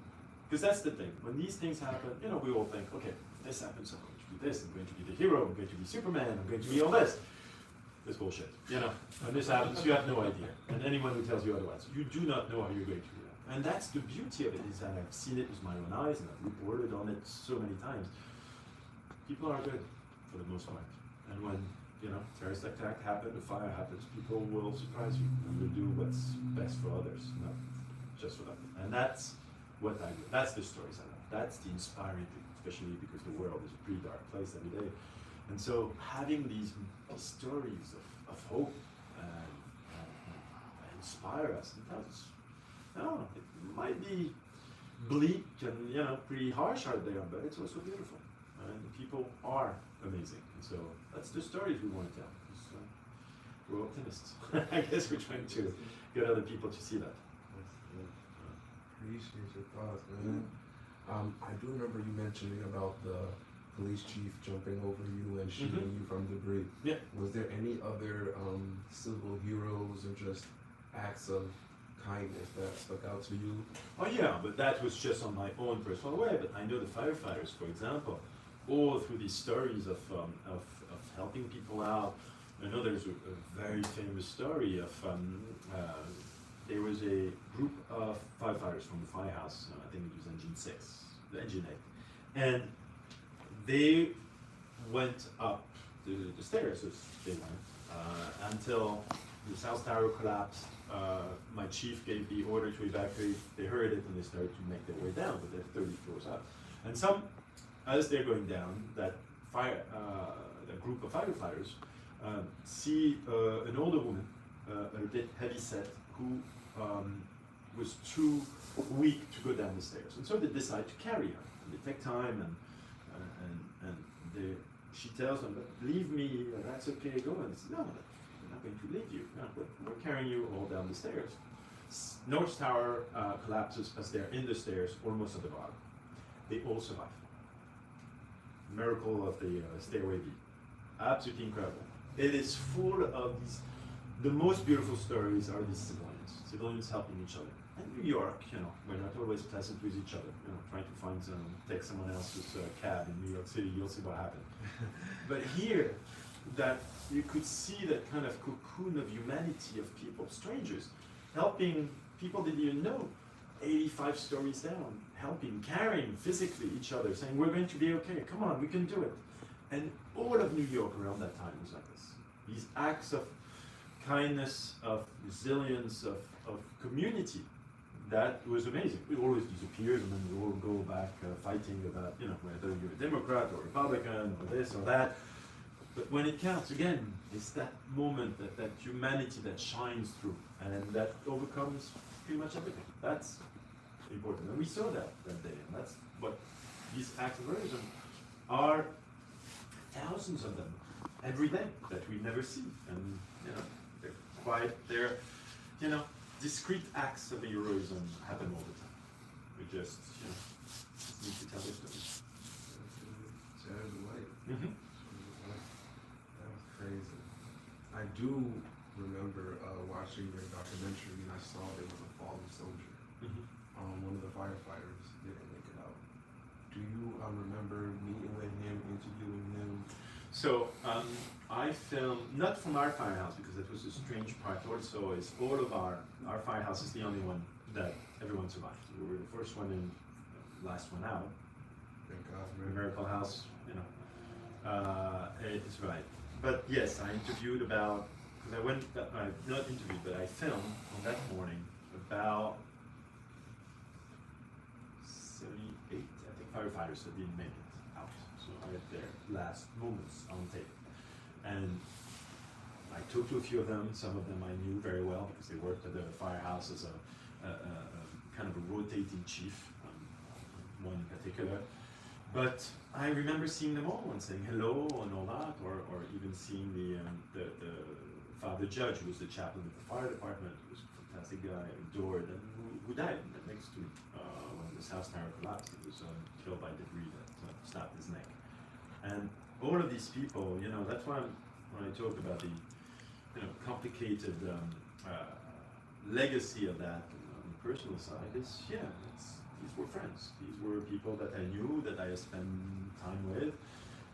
because that's the thing, when these things happen, you know, we all think, okay, if this happens, I'm going to be this, I'm going to be the hero, I'm going to be Superman, I'm going to be all this. This bullshit, you know. When this happens, you have no idea. And anyone who tells you otherwise, you do not know how you're going to react. And that's the beauty of it, is that I've seen it with my own eyes, and I've reported on it so many times. People are good, for the most part. And when, you know, terrorist attack happens, a fire happens, people will surprise you and will do what's best for others, not just for them. And that's what I do. That's the stories I love. That's the inspiring thing, especially because the world is a pretty dark place every day. And so having these stories of hope and inspire us, and that's, I don't know, it might be bleak and, you know, pretty harsh out there, but it's also beautiful. And the people are amazing. And so that's the stories we want to tell. We're optimists. I guess we're trying to get other people to see that. Appreciate your thoughts, man. I do remember you mentioning about the police chief jumping over you and shooting you from debris. Yeah. Was there any other civil heroes or just acts of kindness that stuck out to you? Oh yeah, but that was just on my own personal way. But I know the firefighters, for example, all through these stories of helping people out. I know there's a very famous story of there was a group of firefighters from the firehouse. I think it was Engine 6, the Engine 8, and they went up the stairs as they went until the South Tower collapsed. My chief gave the order to evacuate. They heard it and they started to make their way down, but they're 30 floors up. And as they're going down, that group of firefighters see an older woman, a bit heavy set, who was too weak to go down the stairs. And so they decide to carry her. And they take time and she tells them, leave me, that's okay, go. And they say, no, we're not going to leave you. No, we're carrying you all down the stairs. North Tower collapses as they're in the stairs, almost at the bottom. They all survive. Miracle of the stairway B. Absolutely incredible. It is full of these, the most beautiful stories are these civilians helping each other. And New York, you know, we're not always pleasant with each other. You know, trying to take someone else's cab in New York City, you'll see what happened. But here, that you could see that kind of cocoon of humanity of people, strangers, helping people that you know, 85 stories down, helping, carrying physically each other, saying, we're going to be okay, come on, we can do it. And all of New York around that time was like this. These acts of kindness, of resilience, of community, that was amazing. It always disappears and then we all go back fighting about, you know, whether you're a Democrat or Republican or this or that. But when it counts, again, it's that moment, that humanity that shines through and that overcomes pretty much everything. That's important. And we saw that day. And that's what these acts of heroism are, thousands of them every day that we never see. And, you know, they're, you know, discrete acts of heroism happen all the time. We just, you know, need to tell their stories. Share the light. Mm-hmm. That was crazy. I do remember watching your documentary, and I saw there was a fallen soldier. Mm-hmm. One of the firefighters didn't make it out. Do you remember meeting with him, interviewing him? So I filmed, not from our firehouse, because that was a strange part also, is all of our firehouse is the only one that everyone survived. We were the first one in, last one out. Thank God. Miracle House, you know, it survived. but yes, I interviewed about, because I went, not interviewed, but I filmed on that morning about 78, I think, firefighters that didn't make it out. So I had their last moments on tape. And I talked to a few of them. Some of them I knew very well because they worked at the firehouse as a kind of a rotating chief, one in particular. But I remember seeing them all and saying hello and all that, or even seeing the Father Judge, who was the chaplain of the fire department, who was a fantastic guy, adored, and who died next to me when this house tower collapsed. He was killed by debris that snapped his neck. And all of these people, you know, that's why when I talk about the complicated legacy of that on the personal side, is these were friends. These were people that I knew, that I spent time with,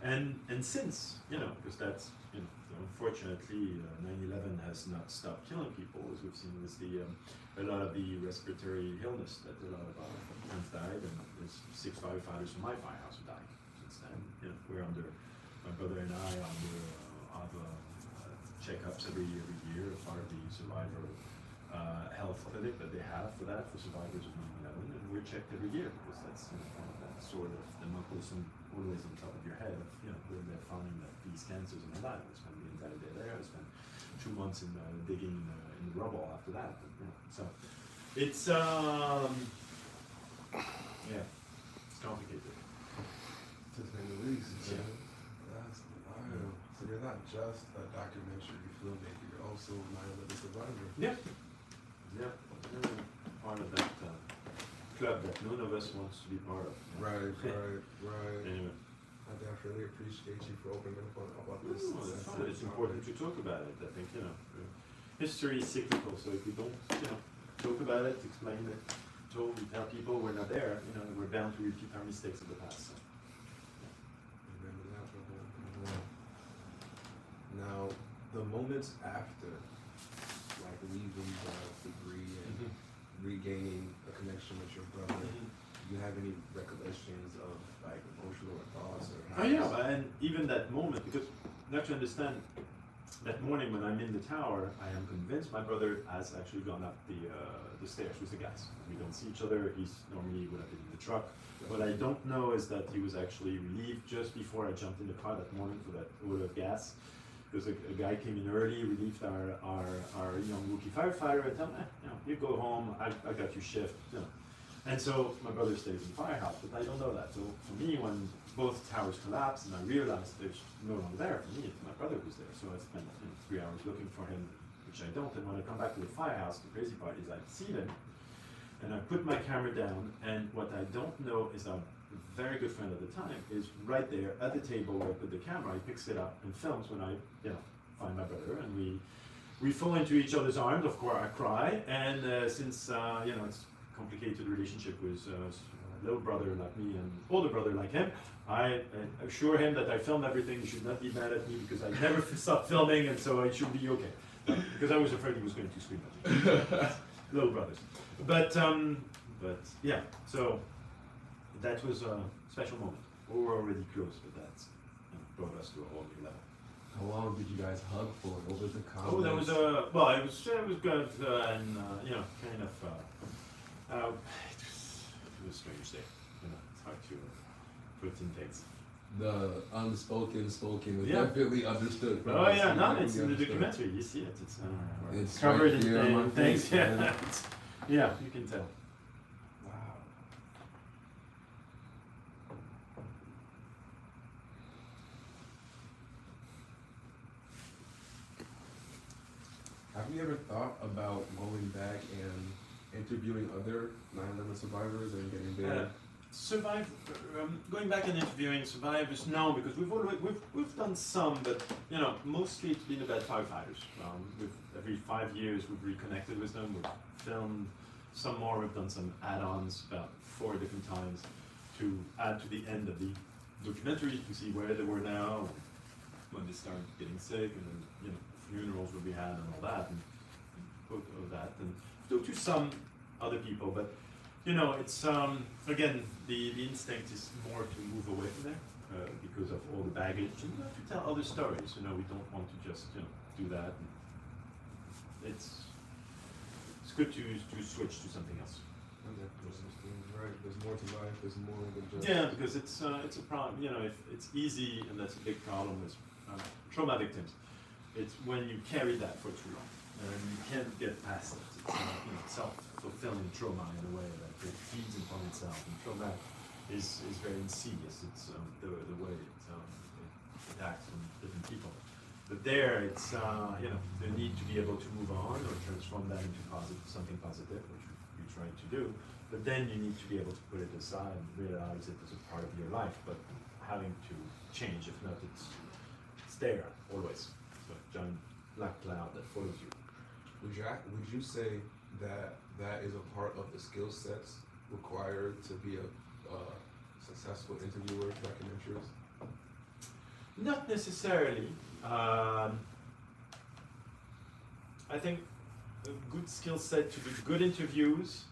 and since, because that's, unfortunately, 9/11 has not stopped killing people, as we've seen with a lot of the respiratory illness that a lot of our friends died, and there's 6 firefighters from my firehouse who died since then. We're under, my brother and I, under checkups every year as part of the survivor health clinic that they have for survivors of 9/11, and we're checked every year because that's kind of that sort of the mucus always on top of your head of where they're finding that these cancers and all that. We spent the entire day there. I spent 2 months in digging in the rubble after that. But, so it's it's complicated. To say the least. Yeah. That's wild. So you're not just a documentary filmmaker, you're also a 9/11 survivor. Yeah. Yeah. Part of that club that none of us wants to be part of. Right. Anyway. I definitely appreciate you for opening up about this. It's important to talk about it. I think, history is cyclical, so if we don't, talk about it, explain it, tell people we're not there, we're bound to repeat our mistakes of the past. So. Remember that. Now, the moments after, like leaving the degree and regaining a connection with your brother, do you have any recollections of like emotional thoughts or how? Oh yeah, and even that moment, because you have to understand, that morning when I'm in the tower, I am convinced my brother has actually gone up the stairs with the guys. We don't see each other. Normally would have been in the truck. What I don't know is that he was actually relieved just before I jumped in the car that morning for that odor of gas. Because a guy came in early, relieved our young rookie firefighter, and told him, you go home, I got your shift. And so my brother stays in the firehouse, but I don't know that. So for me, when both towers collapsed and I realized there's no one there for me, my brother was there. So I spent 3 hours looking for him, which I don't. And when I come back to the firehouse, the crazy part is I see him, and I put my camera down, and what I don't know is our very good friend at the time is right there at the table where I put the camera. He picks it up and films when I, find my brother, and we fall into each other's arms. Of course, I cry, and since it's a complicated relationship with a little brother like me and older brother like him, I assure him that I filmed everything. He should not be mad at me because I never stopped filming, and so it should be okay. Because I was afraid he was going to scream at me. Little brothers, but yeah. So that was a special moment. We were already close, but that brought us to a whole new level. How long did you guys hug for? What was the comments? Oh, that was it was good, and kind of it was a strange day. It's hard to put in things. The unspoken spoken was definitely understood. Oh yeah, no, it's in the documentary. You see it. It's covered right in things. Yeah, you can tell. Wow. Have you ever thought about going back and interviewing other 9/11 survivors and getting their going back and interviewing survivors? No, because we've done some, but mostly it's been about firefighters. Every 5 years we've reconnected with them. We've filmed some more. We've done some add-ons about 4 different times to add to the end of the documentary to see where they were now, when they started getting sick, and then funerals that we had and all that, and photo of that, and to some other people, but it's again the instinct is more to move away from there. because of all the baggage. And you have to tell other stories. We don't want to just do that. It's good to switch to something else. Right, there's more to life. There's more than just. Yeah, because it's a problem. If it's easy, and that's a big problem with trauma victims. It's when you carry that for too long, and you can't get past it. It's self-fulfilling trauma in a way that it feeds upon itself. And trauma is very insidious. It's the way it attacks on different people. But there, it's the need to be able to move on or transform that into something positive, which you try to do. But then you need to be able to put it aside and realize it as a part of your life, but having to change. If not, it's there always. So giant black cloud that follows you. Would you say that is a part of the skill sets required to be a successful interviewer, documentaries? Not necessarily. I think a good skill set to do good interviews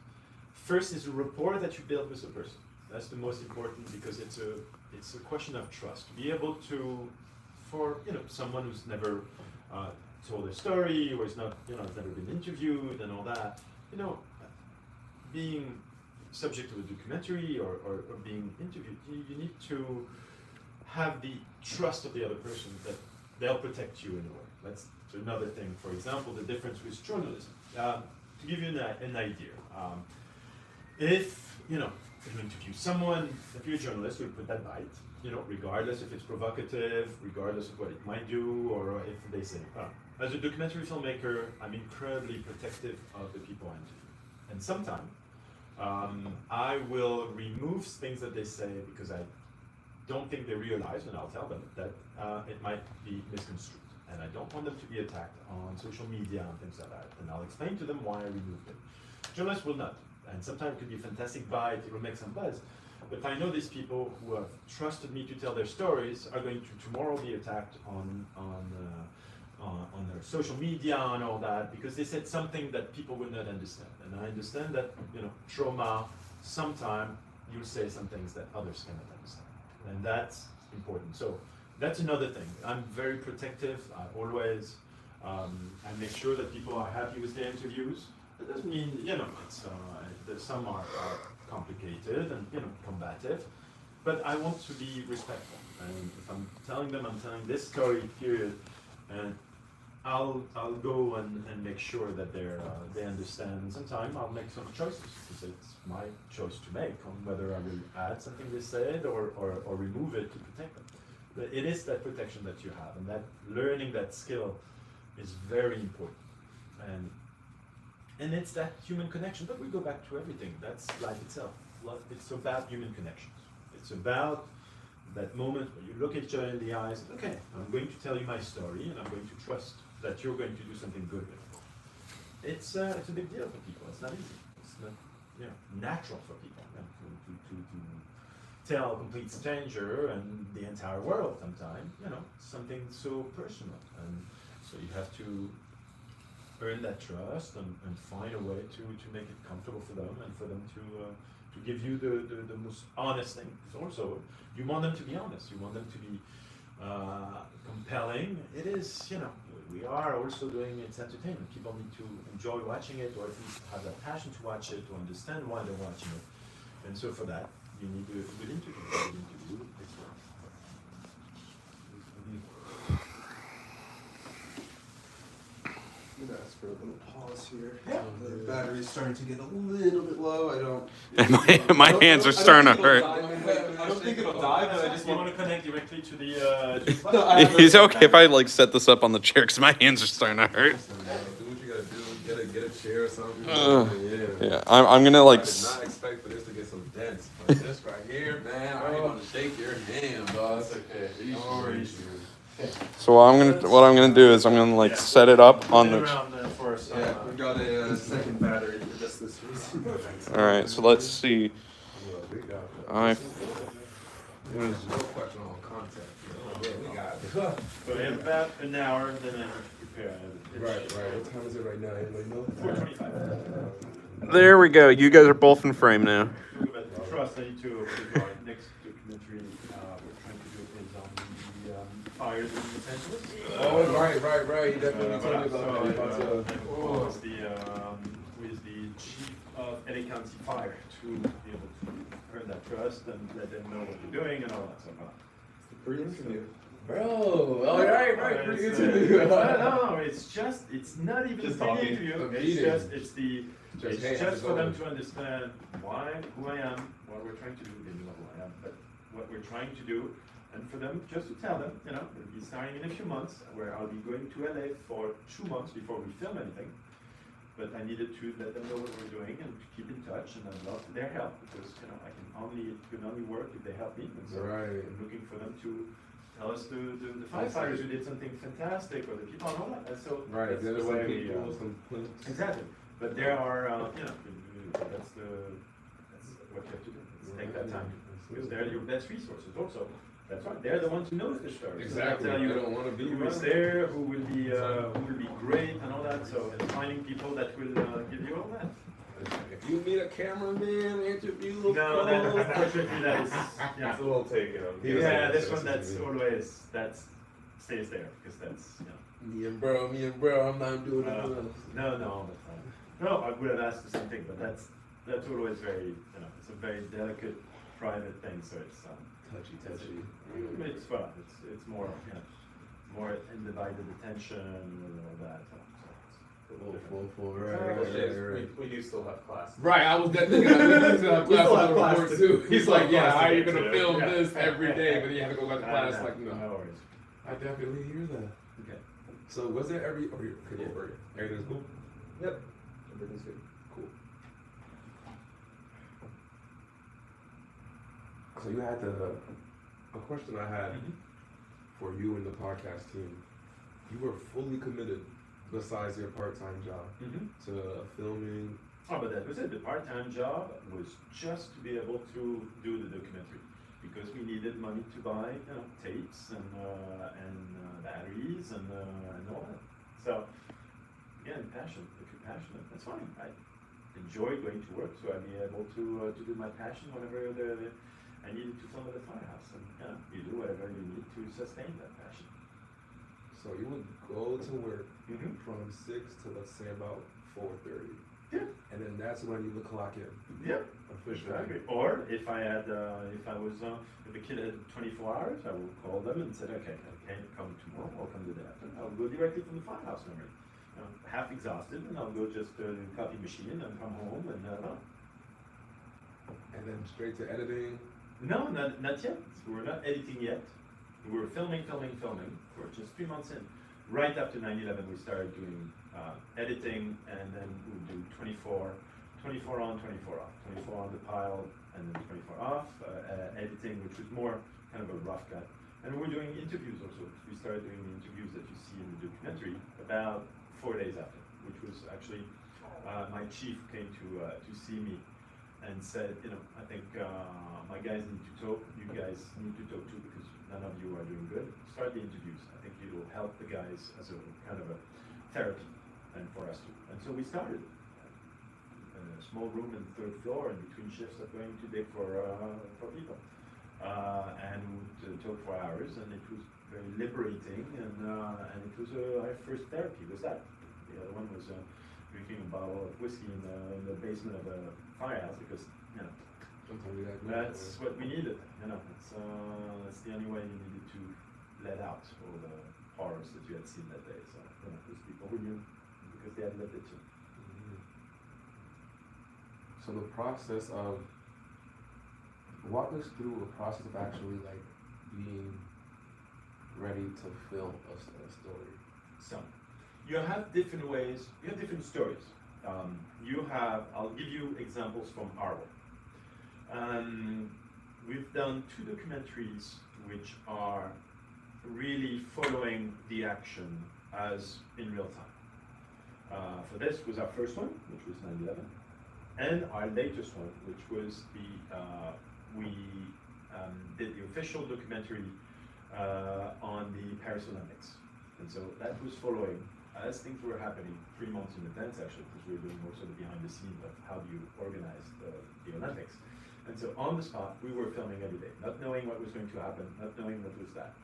first is a rapport that you build with a person. That's the most important, because it's a question of trust. To be able to, for someone who's never told a story or is not has never been interviewed and all that, being subject to a documentary or being interviewed, you need to have the trust of the other person that they'll protect you in a way. That's another thing. For example, the difference with journalism. To give you an idea, if you interview someone, if you're a journalist, you'll put that bite, regardless if it's provocative, regardless of what it might do, or if they say, as a documentary filmmaker, I'm incredibly protective of the people I interview. And sometimes I will remove things that they say because I don't think they realize, and I'll tell them that it might be misconstrued. And I don't want them to be attacked on social media and things like that. And I'll explain to them why I removed it. Journalists will not. And sometimes it could be a fantastic bite, it will make some buzz. But I know these people who have trusted me to tell their stories are going to tomorrow be attacked on their social media and all that, because they said something that people will not understand. And I understand that, trauma, sometimes you'll say some things that others cannot understand. And that's important. So that's another thing. I'm very protective. I always I make sure that people are happy with their interviews. It doesn't mean, it's that some are complicated and combative, but I want to be respectful. And if I'm telling them, I'm telling this story, period, and I'll go and make sure that they understand. And sometimes I'll make some choices, because it's my choice to make on whether I will add something they said or remove it to protect them. But it is that protection that you have, and that learning that skill is very important. And it's that human connection. But we go back to everything. That's life itself. It's about human connections. It's about that moment where you look at each other in the eyes. And, okay, I'm going to tell you my story, and I'm going to trust that you're going to do something good with it. It's a big deal for people. It's not easy. It's not natural for people to tell a complete stranger and the entire world sometimes. Something so personal, and so you have to earn that trust and find a way to make it comfortable for them, and for them to give you the most honest thing. Also, you want them to be honest. You want them to be compelling. It is, we are also doing it's entertainment. People need to enjoy watching it, or at least have that passion to watch it, to understand why they're watching it. And so for that, you need a good interview. I'm gonna ask for a little pause here. Yeah. The battery's starting to get a little bit low. My hands are starting to hurt. I don't think it'll die, but I just want to connect directly to the. Is it okay if I set this up on the chair, because my hands are starting to hurt? Do what you gotta do. Get a chair or something. Yeah, I'm gonna I did not expect for this to get so dense. But this right here, man, I ain't gonna shake your hand, boss. Okay. No worries. So what I'm gonna do is I'm gonna set it up on the. Yeah, we got a second battery for just this reason. All right, so let's see. There's no question on content. We got it. So we have about an hour, then I prepare. Right. What time is it right now? Anybody know? 4:25. There we go. You guys are both in frame now. Talk about the trust. I need to put our next documentary. We're trying to do fires in Los Angeles. Oh, right. You definitely told me about With the chief of LA County Fire to be able to earn that trust and let them know what you're doing and all that stuff. Pre-interview. Bro, all right, pre-interview. No, it's not even Just the talking, interview. It's just for them going. to understand who I am, what we're trying to do. They know who I am, but what we're trying to do, and for them just to tell them, we'll be starting in a few months, where I'll be going to LA for 2 months before we film anything. But I needed to let them know what we're doing and to keep in touch, and I'd love their help because it can only work if they help me. And so I'm looking for them to tell us the firefighters who did something fantastic, or the people and all that. And so that's the way we exactly. But there are that's what you have to do. Take that time because they're your best resources also. That's right. They're the ones who know the story. Exactly. So tell you don't want to be who is there, who will be great, and all that. So it's finding people that will give you all that. If you meet a cameraman, interview. Unfortunately that is It's a little taken. this one that's always stays there because that's Me and bro, I'm not doing it. No, I would have asked the same thing, but that's always very it's a very delicate, private thing. So it's touchy. it's fun. It's more more undivided attention and all that. We do still have class. Right, I was thinking we still have class on the class report too. He's like, yeah, how are you gonna too. film this every day? But you have to go back to class. Like, no. No worries. I definitely hear that. Okay. So was there everything's cool? Yep. Everything's good. Cool. So you had a question I had for you and the podcast team. You were fully committed, besides your part-time job, to filming. Oh, but that was it. The part-time job was just to be able to do the documentary because we needed money to buy tapes and batteries and all that. So again, passionate. That's fine. I enjoy going to work, so I'd be able to do my passion whenever I needed to film at the firehouse. And you do whatever you need to sustain that passion. So you would go to work from 6 to let's say about 4:30. Yeah. And then that's when you would clock in. Yeah. Officially. Exactly. Or if if the kid had 24 hours, I would call them and said, okay, I can't come tomorrow. I'll come the day after. I'll go directly from the firehouse memory. Half exhausted, and I'll go just to the coffee machine and come home and And then straight to editing. No, not yet. We're not editing yet. We were filming. We're just 3 months in. Right after 9/11, we started doing editing, and then we would do 24 on, 24 off, 24 on the pile, and then 24 off. Editing, which was more kind of a rough cut. And we're doing interviews also. We started doing the interviews that you see in the documentary about 4 days after, which was actually my chief came to see me and said, I think my guys need to talk. You guys need to talk too because none of you are doing good. Start the interviews. I think it will help the guys as a kind of a therapy, and for us too. And so we started in a small room in the 3rd floor, in between shifts that going too big for people. And we would talk for hours, and it was very liberating, and it was our first therapy was that. The other one was drinking a bottle of whiskey in the basement of a firehouse because that's what we needed. That's the only way you needed to let out all the horrors that you had seen that day. So those people who knew because they had lived it too. So the process of walk us through the process of actually being ready to film a story. So you have different ways. You have different stories. I'll give you examples from our work. We've done 2 documentaries which are really following the action as in real time. For this was our first one, which was 9/11, and our latest one, which was we did the official documentary on the Paris Olympics. And so that was following as things were happening 3 months in advance actually, because we were doing most of the behind the scenes of how do you organize the Olympics. And so on the spot, we were filming every day, not knowing what was going to happen, not knowing what was that.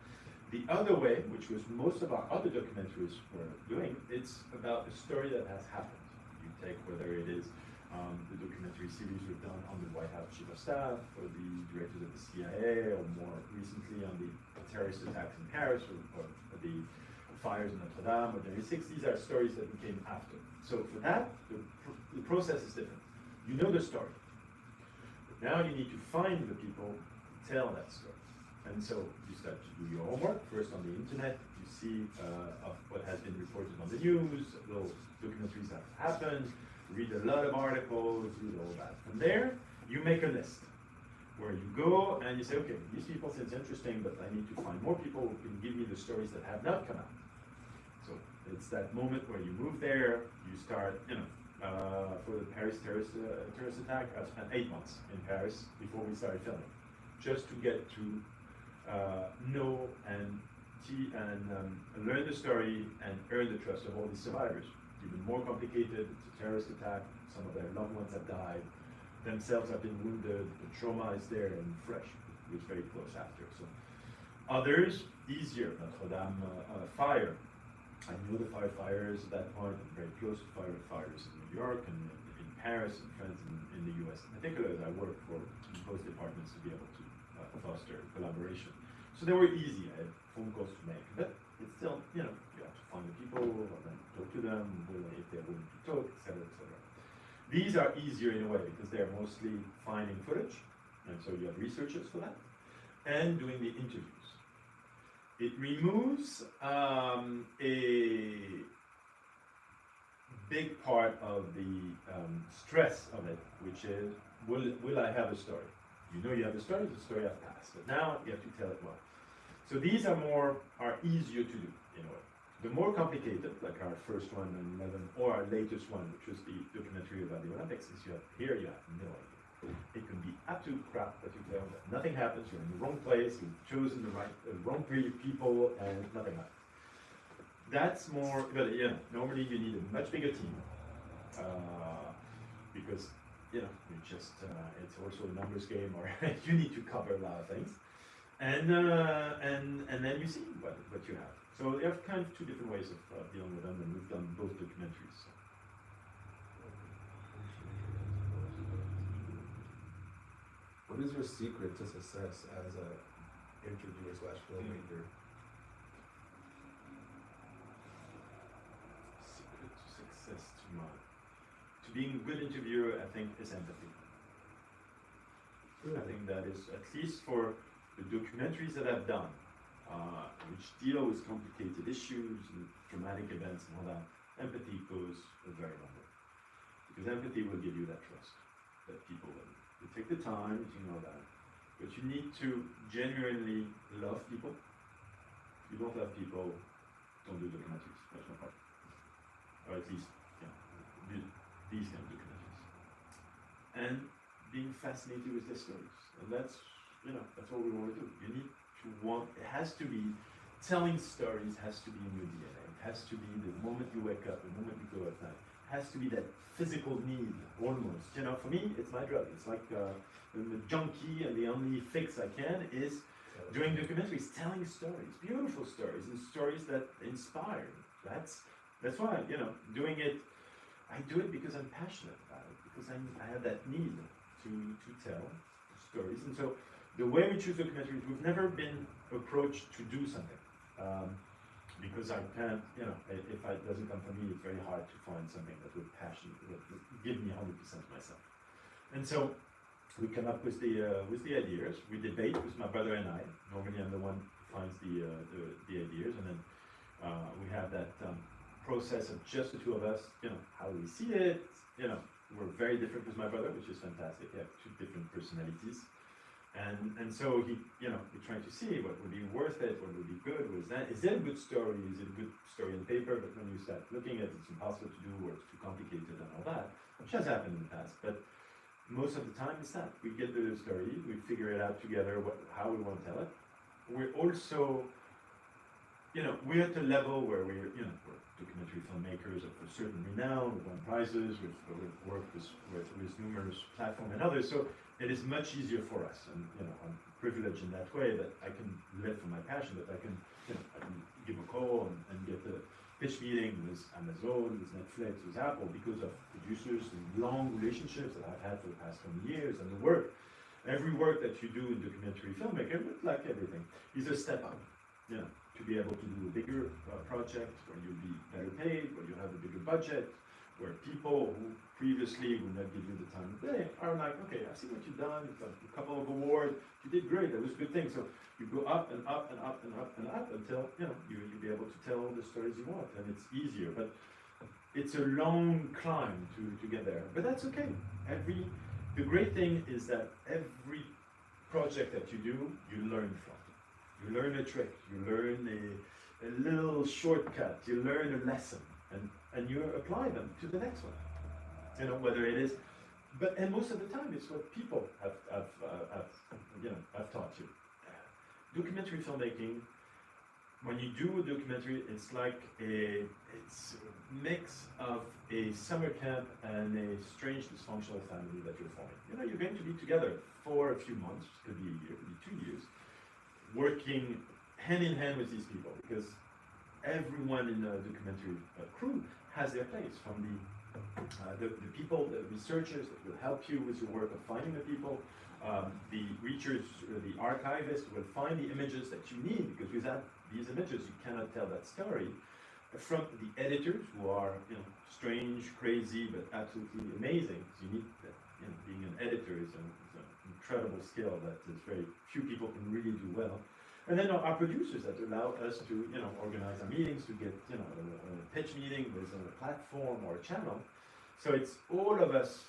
The other way, which was most of our other documentaries were doing, it's about a story that has happened. You take whether it is the documentary series we've done on the White House Chief of Staff, or the directors of the CIA, or more recently on the terrorist attacks in Paris, or the fires in Notre Dame, or January 6th. These are stories that came after. So for that, the process is different. You know the story. But now you need to find the people to tell that story. And so you start to do your homework, first on the internet, you see of what has been reported on the news, little documentaries that have happened, read a lot of articles, read all that. From there, you make a list where you go and you say, okay, these people seem interesting, but I need to find more people who can give me the stories that have not come out. So it's that moment where you move there, you start, for the Paris terrorist attack, I spent 8 months in Paris before we started filming, just to get to know and learn the story and earn the trust of all these survivors. Even more complicated, it's a terrorist attack, some of their loved ones have died, themselves have been wounded, the trauma is there and fresh. It was very close after. So others, easier, Notre Dame fire. I knew the firefighters at that point, I'm very close to firefighters in New York and in Paris and friends in the US. In particular, as I worked for both departments to be able to foster collaboration. So they were easy, I had phone calls to make, but it's still, you have to find the people, and then talk to them, if they're willing to talk, etc., etc. These are easier in a way because they're mostly finding footage, and so you have researchers for that, and doing the interviews. It removes a big part of the stress of it, which is, will I have a story? You know you have a story, the story has passed, but now you have to tell it well. So these are easier to do in a way. The more complicated, like our first one in 11, or our latest one, which was the documentary about the Olympics, is you have no idea. It can be absolute crap that you tell that nothing happens, you're in the wrong place, you've chosen the wrong people, and nothing happens. That's more, but normally you need a much bigger team, because you just, it's also a numbers game, or you need to cover a lot of things. And then you see what you have. So you have kind of two different ways of dealing with them, and we've done both documentaries. So. What is your secret to success as an interviewer / filmmaker? Secret to success to being a good interviewer, I think, is empathy. I think that is, at least for the documentaries that I've done, which deal with complicated issues and dramatic events and all that, empathy goes a very long way. Because empathy will give you that trust that people will. You take the time to know that. But you need to genuinely love people. If you don't love people, don't do documentaries. That's my part. Or at least, do these kind of documentaries. And being fascinated with their stories. And that's what we want to do. You need to it has to be, telling stories has to be in your DNA. It has to be the moment you wake up, the moment you go at night. It has to be that physical need, almost. For me, it's my drug. It's like I'm a junkie, and the only fix I can is doing documentaries, telling stories, beautiful stories, and stories that inspire. That's why, doing it, I do it because I'm passionate about it, because I have that need to tell stories. And so the way we choose documentaries, we've never been approached to do something. Because I can't, if it doesn't come from me, it's very hard to find something that would give me 100% myself. And so we come up with the ideas. We debate with my brother and I. Normally I'm the one who finds the ideas, and then we have that process of just the two of us. How we see it. We're very different with my brother, which is fantastic. We have two different personalities. And so we're trying to see what would be worth it, what would be good, is that a good story, is it a good story on paper, but when you start looking at it, it's impossible to do, or it's too complicated and all that, which has happened in the past, but most of the time it's that. We get the story, we figure it out together, how we want to tell it. We're also, we're at the level where we're documentary filmmakers of a certain renown, we've won prizes, we've worked with numerous platforms and others, so it is much easier for us, and I'm privileged in that way that I can live from my passion, that I can give a call and get the pitch meeting with Amazon, with Netflix, with Apple, because of producers and long relationships that I've had for the past 20 years, and the work. Every work that you do in documentary filmmaking, like everything, is a step up. To be able to do a bigger project where you'll be better paid, where you'll have a bigger budget, where people who previously would not give you the time of day are like, okay, I've seen what you've done, you've got a couple of awards, you did great, that was a good thing. So you go up and up and up and up and up until you'll be able to tell all the stories you want, and it's easier. But it's a long climb to get there. But that's okay. The great thing is that every project that you do, you learn from. You learn a trick, you learn a little shortcut, you learn a lesson, and you apply them to the next one. Whether it is, and most of the time it's what people have taught you. Documentary filmmaking, when you do a documentary, it's like it's a mix of a summer camp and a strange dysfunctional family that you're forming. You're going to be together for a few months, could be a year, could be 2 years, working hand in hand with these people, because everyone in the documentary crew has their place, from the people, the researchers that will help you with your work of finding the people, the researchers, the archivists will find the images that you need, because without these images you cannot tell that story, from the editors who are strange, crazy, but absolutely amazing. So you need that. Being an editor is an incredible skill that is very few people can really do well. And then our producers that allow us to organize our meetings, to get a pitch meeting with a platform or a channel. So it's all of us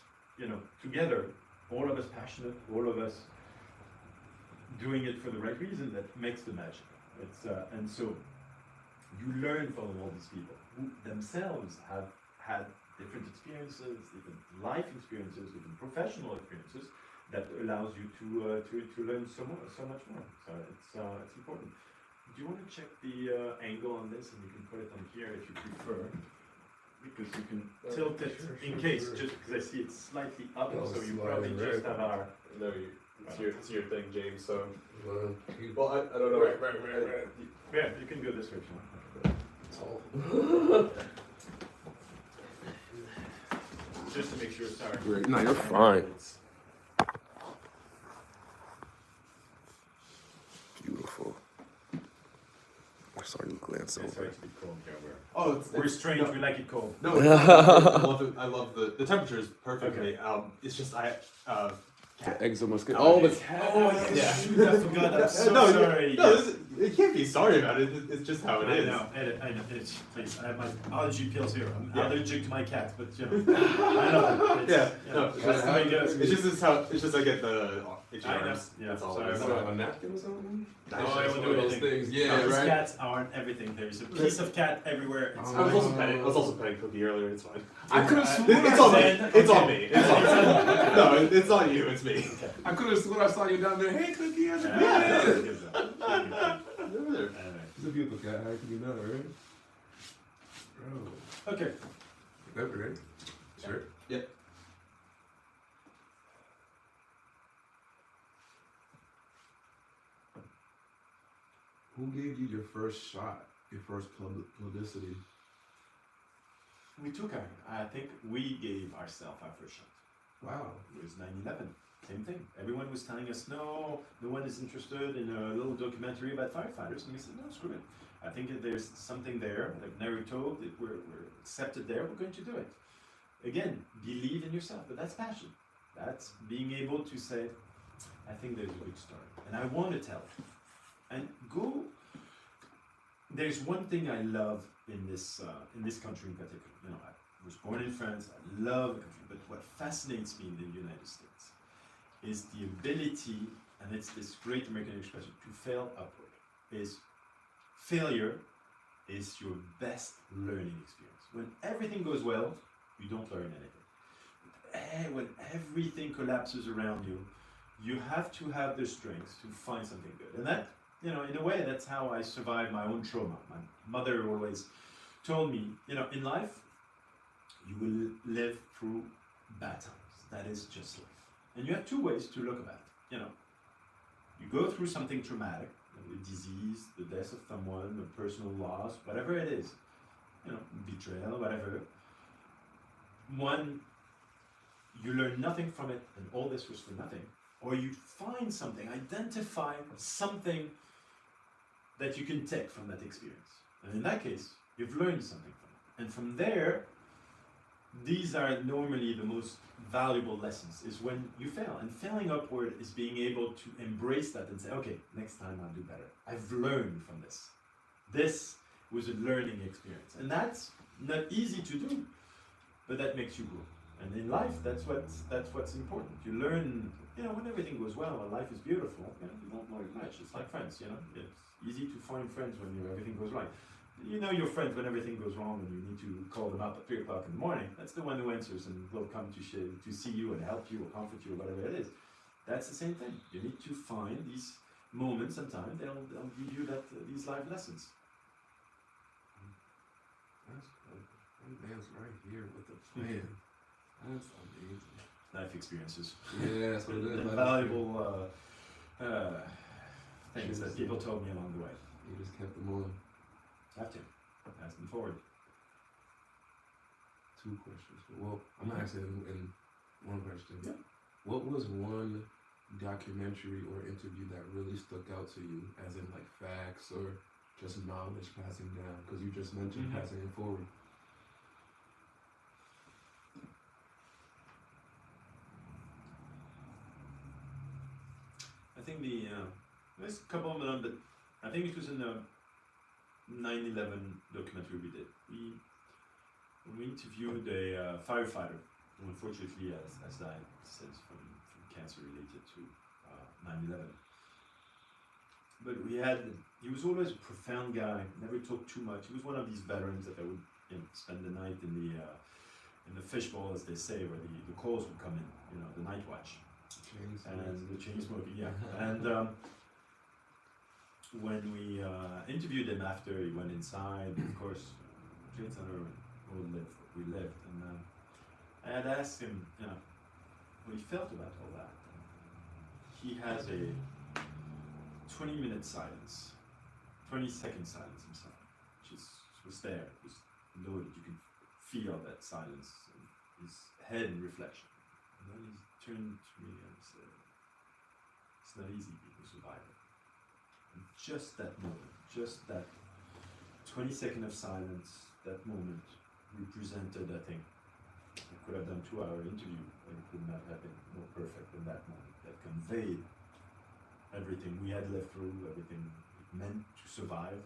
together, all of us passionate, all of us doing it for the right reason, that makes the magic. And so you learn from all these people who themselves have had different experiences, different life experiences, different professional experiences, that allows you to learn so much more. So it's important. Do you want to check the angle on this, and you can put it on here if you prefer, because you can tilt it in case, just because I see it's slightly up, so you probably just have our. No, it's your thing, James. So, well, I don't know. Right. Yeah, you can go this way if you want. Just to make sure, sorry. Great. No, you're fine. Beautiful. I saw you glance It's over. going to be cold here. Oh, We're strange. We like it cold. No, I love the temperature is perfectly. Okay. It's just The eggs almost good. Oh, the cat. yeah. Shoot, I forgot. I'm so sorry. No, it can't be sorry about it. It's just how it is. I know. Please, I have my allergy pills here. I'm Yeah. allergic to my cat, but I know. No, That's the way it goes. it's just I get the itchy I know. arms. Yeah, That's all. sorry it is. about A napkin or something? No, I won't do those anything. things. Yeah, These right. cats aren't everything. There's a piece of cat everywhere. It's I was also petting Cookie earlier. It's fine. I could have sworn It's I on me. said- It's on me. It's on me. No, it's not you. It's me. I could have sworn I saw you down there. Hey, Cookie, how's it Yeah. going? Over there. He's a beautiful cat. How can you know, right? Bro. Okay. That right? Sure. Yep. Who gave you your first shot, your first publicity? We took I think we gave ourselves our first shot. Wow. It was 9/11. Same thing. Everyone was telling us, no one is interested in a little documentary about firefighters. And we said, no, screw it. I think that there's something there, like Naruto, that we're accepted there, we're going to do it. Again, believe in yourself, but that's passion. That's being able to say, I think there's a good story, and I want to tell it. And go, there's one thing I love in this country in particular. I was born in France, I love the country, but what fascinates me in the United States is the ability, and it's this great American expression, to fail upward. Failure is your best learning experience. When everything goes well, you don't learn anything. When everything collapses around you, you have to have the strength to find something good. And that, in a way, that's how I survived my own trauma. My mother always told me, in life, you will live through bad times. That is just life. And you have two ways to look at it. You know, you go through something traumatic, a disease, the death of someone, a personal loss, whatever it is, you know, betrayal, whatever. One, you learn nothing from it, and all this was for nothing. Or you find something, identify something that you can take from that experience. And in that case, you've learned something from it. And from there, these are normally the most valuable lessons, is when you fail. And failing upward is being able to embrace that and say, okay, next time I'll do better. I've learned from this. This was a learning experience. And that's not easy to do, but that makes you grow. And in life, that's what's important. You learn, you know, when everything goes well, when life is beautiful, you know, you don't know it much. It's like friends, you know. It's easy to find friends when everything goes right. You know your friends when everything goes wrong and you need to call them up at 3 o'clock in the morning. That's the one who answers and will come to see you and help you or comfort you or whatever it is. That's the same thing. You need to find these moments. Sometimes they'll give you these life lessons. That's good. That man's right here with the plan. That's amazing. Life experiences. Yeah, that's what it is. Valuable things that people told me along the way. You just kept them on. Have to. Pass them forward. 2 questions. Well, I'm gonna ask it in one question. Yeah. What was one documentary or interview that really stuck out to you, as in like facts or just knowledge passing down? Because you just mentioned passing it forward. I think there's a couple of them, but I think it was in the 9/11 documentary we did. We interviewed a firefighter who unfortunately has died since from cancer related to 9/11. But he was always a profound guy, never talked too much. He was one of these veterans that I would spend the night in the fishbowl, as they say, where the calls would come in, you know, the night watch. And the chain smoking, yeah. And when we interviewed him after, he went inside. Of course, Trade Center we lived, and I had asked him, you know, what he felt about all that. He has a 20-minute silence, 20-second silence himself, which was there. It was noted. You could feel that silence in his head in reflection. And then he turned to me and said, "It's not easy being a survivor." And just that moment, just that 20 seconds of silence, that moment represented, I think, I could have done a 2-hour interview and it could not have been more perfect than that moment. That conveyed everything we had lived through, everything it meant to survive,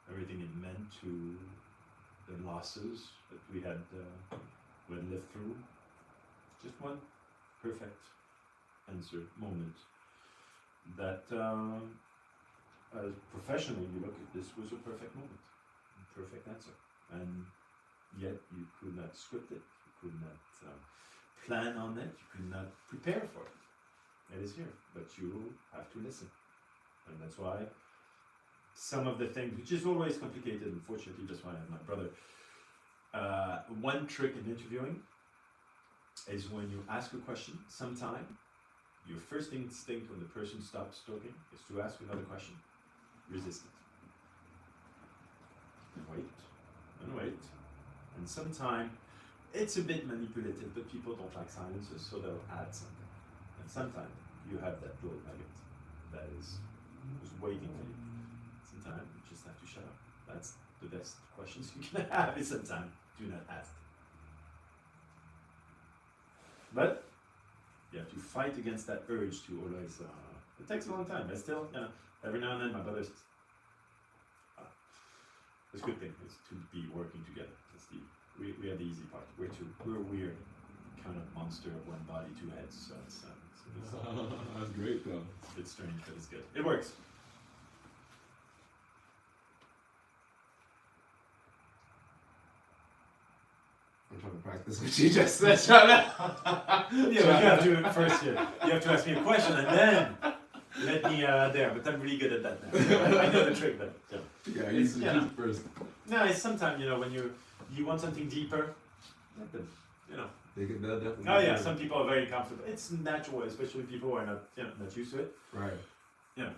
everything it meant to the losses that we had lived through. Just one perfect answer moment that professionally you look at this was a perfect moment, a perfect answer, and yet you could not script it, you could not plan on it, you could not prepare for it. It is here, but you have to listen, and that's why some of the things, which is always complicated, unfortunately, that's why I have my brother. One trick in interviewing is when you ask a question, sometime your first instinct when the person stops talking is to ask another question. Resist it. And wait. And sometimes it's a bit manipulative, but people don't like silences, so they'll add something. And sometimes you have that little nugget that is waiting for you. Sometimes you just have to shut up. That's the best questions you can have, is sometimes do not ask. But you have to fight against that urge to always, it takes a long time, but still, you know, every now and then my brothers, it's a good thing, is to be working together. That's we have the easy part. We're a weird kind of monster of one body, 2 heads, so it's that's great though. It's a bit strange, but it's good. It works. I'm trying to practice what you just said. Yeah, but you have to first. You have to ask me a question and then let me there. But I'm really good at that now. I know the trick, but yeah, you first. No, it's sometimes, you know, when you want something deeper, let them, you know, They'll definitely. Oh yeah, some people are very comfortable. It's natural, especially people who are not not used to it. Right. You know,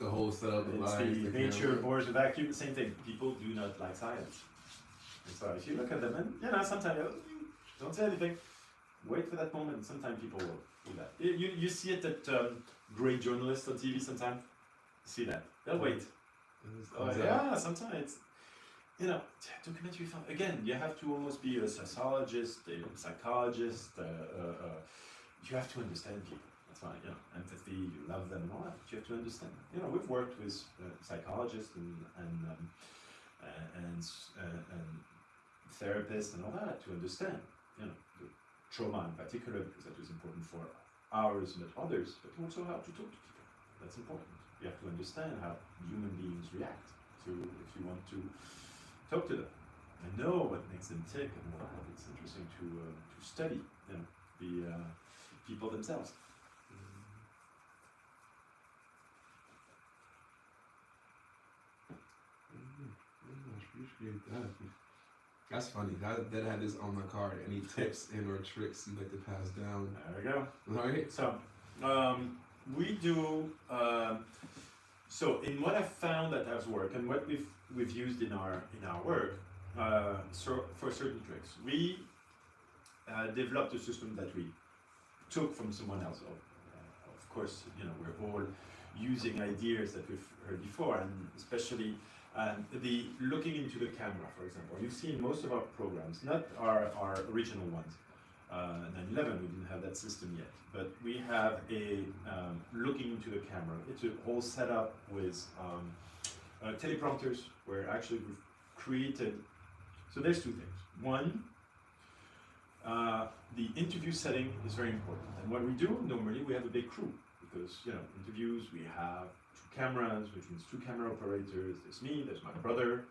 the whole setup, the it's lights, the the nature, camera. bores, the vacuum, same thing. People do not like silence. And so if you look at them, and sometimes don't say anything. Wait for that moment. Sometimes people will do that. You see it at great journalists on TV. Sometimes see that they'll wait. Yeah, sometimes. Documentary film. Again, you have to almost be a sociologist, a psychologist. You have to understand people. That's why, empathy. You love them and all that. But you have to understand. We've worked with psychologists and therapists and all that to understand. The trauma in particular, because that is important for ours and others, but also how to talk to people. That's important. You have to understand how human beings react to if you want to talk to them and know what makes them tick and all that. It's interesting to study the people themselves. I appreciate that. That's funny. That had this on the card. Any tips and or tricks you like to pass down? There we go. All right. So we do. So in what I've found that has worked and what we've used in our work, so for certain tricks, we developed a system that we took from someone else. Of course, we're all using ideas that we've heard before, and especially the looking into the camera, for example. You've seen most of our programs, not our original ones. 9/11, we didn't have that system yet, but we have a looking into the camera. It's a whole setup with teleprompters, where actually we've created. So there's two things. One, the interview setting is very important, and what we do normally, we have a big crew, because interviews, we have 2 cameras, which means 2 camera operators. There's me, there's my brother.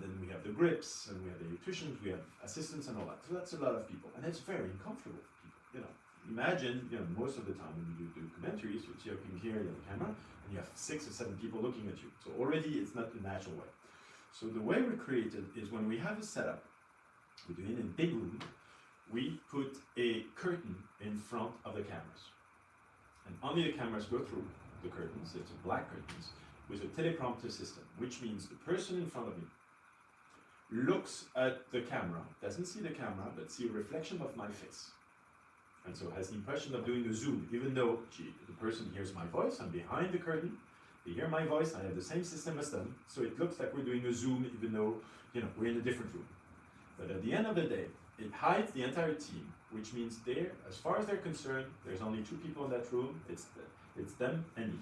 Then we have the grips, and we have the electricians, we have assistants and all that. So that's a lot of people, and it's very uncomfortable for people. Imagine, most of the time when you do documentaries, you're talking here, you have a camera, and you have 6 or 7 people looking at you. So already it's not the natural way. So the way we create it is when we have a setup, we do it in a big room, we put a curtain in front of the cameras. And only the cameras go through the curtains, it's black curtains, with a teleprompter system, which means the person in front of me looks at the camera, doesn't see the camera, but see a reflection of my face. And so has the impression of doing a zoom, even though the person hears my voice, I'm behind the curtain, they hear my voice, I have the same system as them, so it looks like we're doing a zoom, even though we're in a different room. But at the end of the day, it hides the entire team, which means as far as they're concerned, there's only 2 people in that room, it's them and me.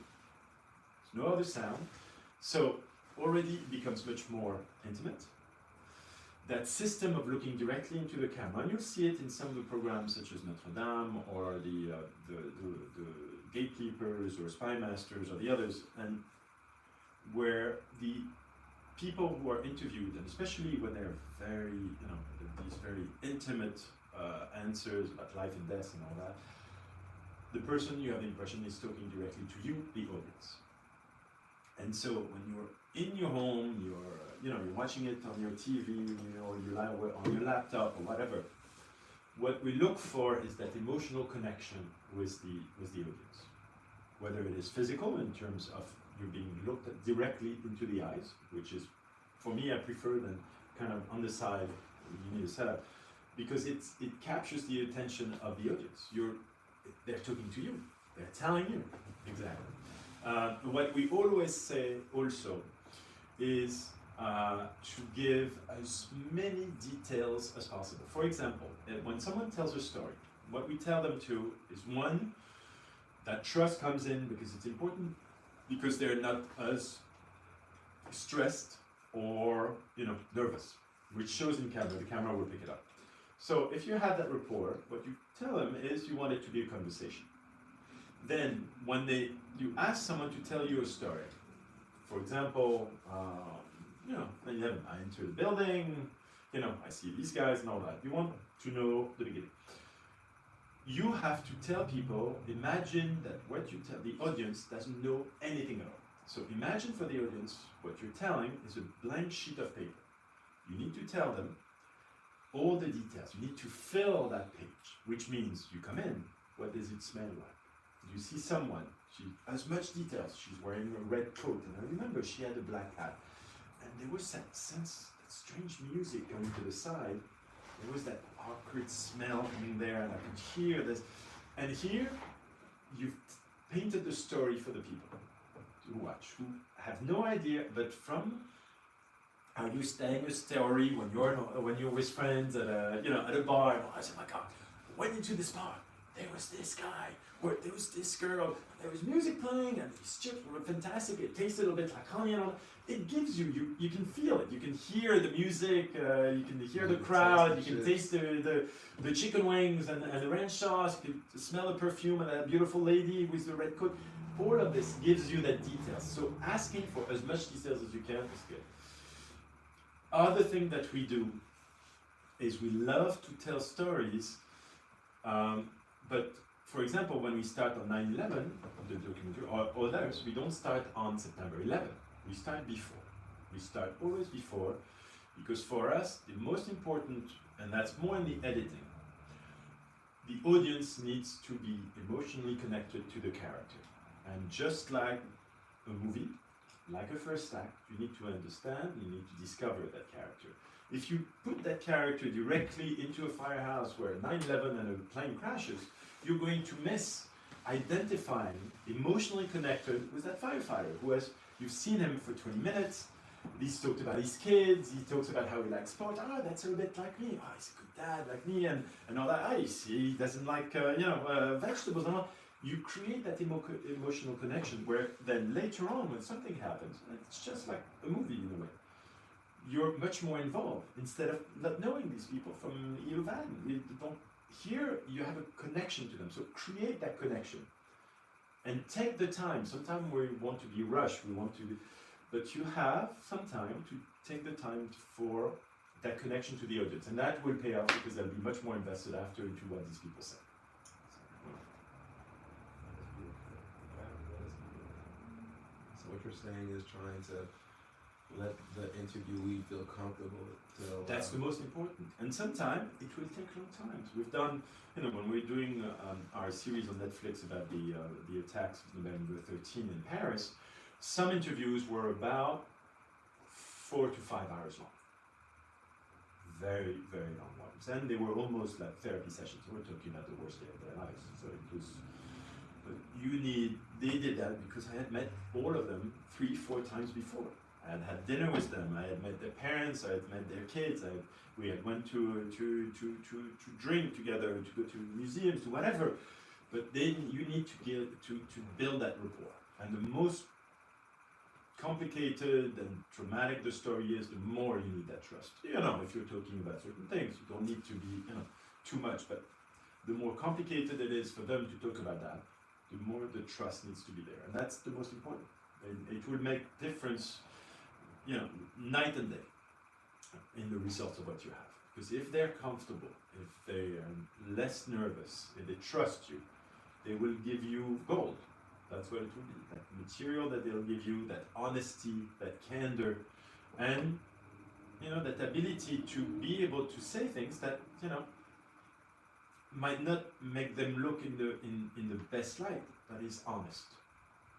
No other sound, so already it becomes much more intimate. That system of looking directly into the camera, and you'll see it in some of the programs such as Notre Dame or the Gatekeepers or Spy Masters or the others, and where the people who are interviewed, and especially when they're very, these very intimate answers about life and death and all that, the person, you have the impression, is talking directly to you, the audience. And so when you're in your home, you're watching it on your TV, on your laptop or whatever, what we look for is that emotional connection with the audience. Whether it is physical in terms of you being looked at directly into the eyes, which is, for me, I prefer than kind of on the side, you need a setup, because it captures the attention of the audience. They're talking to you, they're telling you, exactly. What we always say also is to give as many details as possible. For example, when someone tells a story, what we tell them to is, one, that trust comes in because it's important, because they're not as stressed or nervous, which shows in camera. The camera will pick it up. So if you have that rapport, what you tell them is you want it to be a conversation. Then when you ask someone to tell you a story, for example, I enter the building, I see these guys and all that. You want to know the beginning. You have to tell people, imagine that what you tell the audience doesn't know anything at all. So imagine for the audience, what you're telling is a blank sheet of paper. You need to tell them all the details. You need to fill that page, which means you come in. What does it smell like? You see someone, she has much details. She's wearing a red coat, and I remember she had a black hat. And there was that sense, that strange music going to the side. There was that awkward smell coming there, and I could hear this. And here, you've painted the story for the people to watch, who have no idea, but from how you telling a story when you're with friends at a bar. And I said, my God, I went into this bar. There was this guy, or there was this girl, there was music playing, and these chips were fantastic. It tasted a bit like honey and all. It gives you can feel it. You can hear the music, you can hear the crowd, you can taste the chicken wings and the ranch sauce, you can smell the perfume of that beautiful lady with the red coat. All of this gives you that details. So asking for as much details as you can is good. Other thing that we do is we love to tell stories, but for example, when we start on 9/11, the documentary, or others, we don't start on September 11. We start before. We start always before, because for us, the most important, and that's more in the editing, the audience needs to be emotionally connected to the character. And just like a movie, like a first act, you need to understand, you need to discover that character. If you put that character directly into a firehouse where 9/11 and a plane crashes, you're going to miss identifying, emotionally connected with that firefighter who has, you've seen him for 20 minutes, he's talked about his kids, he talks about how he likes sport, that's a bit like me, he's a good dad like me, and all that, he doesn't like, vegetables and all. You create that emotional connection where then later on when something happens, it's just like a movie in a way. You're much more involved instead of not knowing these people from Ivan. Here you have a connection to them, so create that connection and take the time. Sometimes we want to be rushed, but you have some time to take the time for that connection to the audience, and that will pay off because they'll be much more invested after into what these people say. So what you're saying is trying to let the interviewee feel comfortable. That's the most important. And sometimes it will take long times. We've done, when we're doing our series on Netflix about the attacks of November 13 in Paris, some interviews were about 4 to 5 hours long. Very, very long ones. And they were almost like therapy sessions. We're talking about the worst day of their lives. So it was, but they did that because I had met all of them 3-4 times before. I had dinner with them. I had met their parents. I had met their kids. We had went to drink together, to go to museums, to whatever. But then you need to build that rapport. And the most complicated and traumatic the story is, the more you need that trust. If you're talking about certain things, you don't need to be too much. But the more complicated it is for them to talk about that, the more the trust needs to be there, and that's the most important. It will make difference. Night and day in the results of what you have. Because if they're comfortable, if they are less nervous, if they trust you, they will give you gold. That's what it will be. That material that they'll give you, that honesty, that candor, and that ability to be able to say things that might not make them look in the best light, but is honest.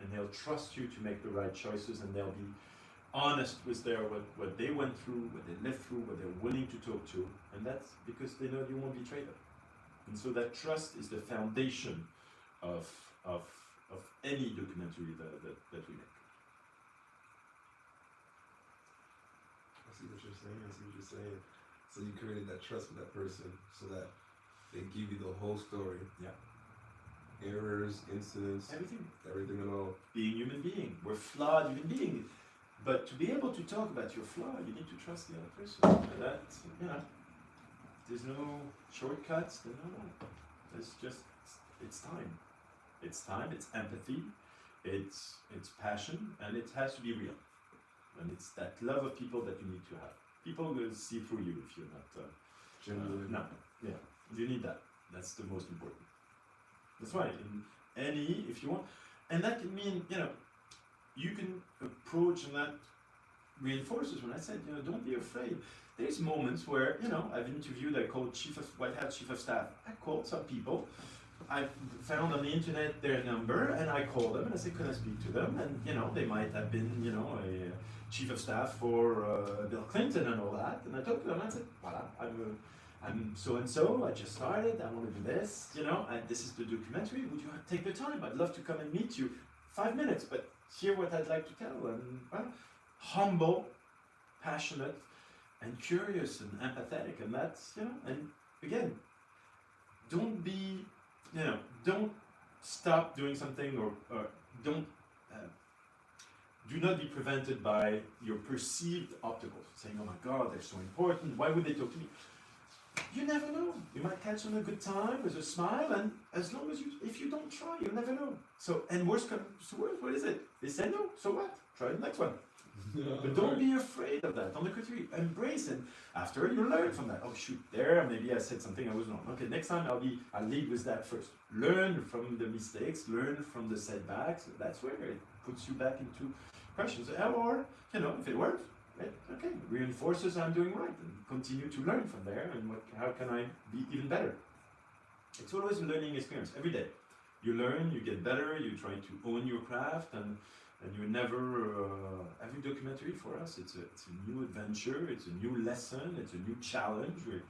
And they'll trust you to make the right choices, and they'll be honest with what they went through, what they lived through, what they're willing to talk to, and that's because they know you won't betray them. And so that trust is the foundation of any documentary that we make. I see what you're saying. So you created that trust with that person so that they give you the whole story. Yeah. Errors, incidents, everything at all. Being human being. We're flawed human beings. But to be able to talk about your flaw, you need to trust the other person. And that's, there's no shortcuts. It's just, it's time. It's time, it's empathy, it's passion, and it has to be real. And it's that love of people that you need to have. People will see through you if you're not, you need that. That's the most important. That's why, if you want, and that can mean, you can approach that reinforces when I said, you know, don't be afraid. There's moments where, you know, I've interviewed, I called White Hat Chief of Staff. I called some people. I found on the internet their number and I called them and I said, can I speak to them? And, you know, they might have been, you know, a chief of staff for Bill Clinton and all that. And I talked to them and I said, voilà, I'm so-and-so, I just started, I want to do this, you know, and this is the documentary. Would you take the time? I'd love to come and meet you. 5 minutes, but hear what I'd like to tell. And well, humble, passionate, and curious and empathetic. And that's, you know, and again, don't be, you know, don't stop doing something or don't, do not be prevented by your perceived obstacles. Saying, oh my God, they're so important. Why would they talk to me? You never know. You might catch them a good time with a smile, and as long as if you don't try, you never know. So, and worst comes to worst, what is it? They say no, so what? Try the next one. But don't be afraid of that. On the contrary, embrace it. After you learn from that. Oh shoot, there maybe I said something I was wrong. Okay, next time I'll lead with that first. Learn from the mistakes, learn from the setbacks. That's where it puts you back into questions. Or, you know, if it works, right, okay, reinforces I'm doing right, and continue to learn from there. And how can I be even better? It's always a learning experience every day. You learn, you get better, you try to own your craft, and you never. Every documentary for us, it's a new adventure, it's a new lesson, it's a new challenge. We're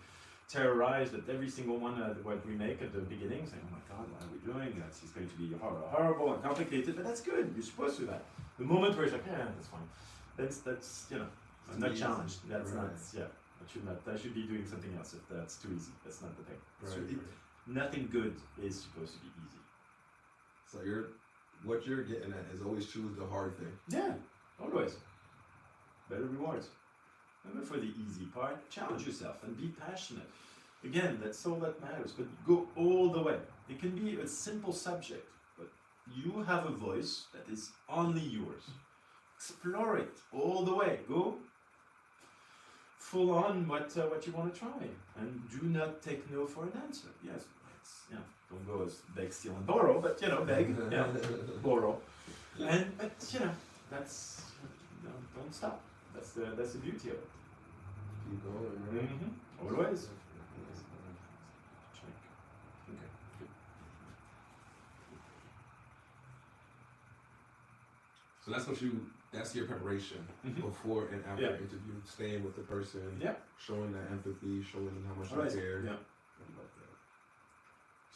terrorized at every single one what we make at the beginning, saying, "Oh my God, what are we doing? It's going to be horrible and complicated." But that's good. You're supposed to do that. The moment where it's like, "Yeah, that's fine." That's you know, I'm not challenged. That's right. Not. I should be doing something else if that's too easy. That's not the thing. Right. Nothing good is supposed to be easy. So what you're getting at is always choose the hard thing. Yeah, always. Better rewards. Remember, for the easy part, challenge yourself and be passionate. Again, that's all that matters. But go all the way. It can be a simple subject, but you have a voice that is only yours. Explore it all the way. Go full on what you want to try, and do not take no for an answer. Yes, don't go as beg, steal, and borrow, but beg, borrow, but that's don't stop. That's the beauty of it. Keep going, right? Always. Okay. So that's your preparation before and after the interview, staying with the person, showing that empathy, showing them how much you care. I love that.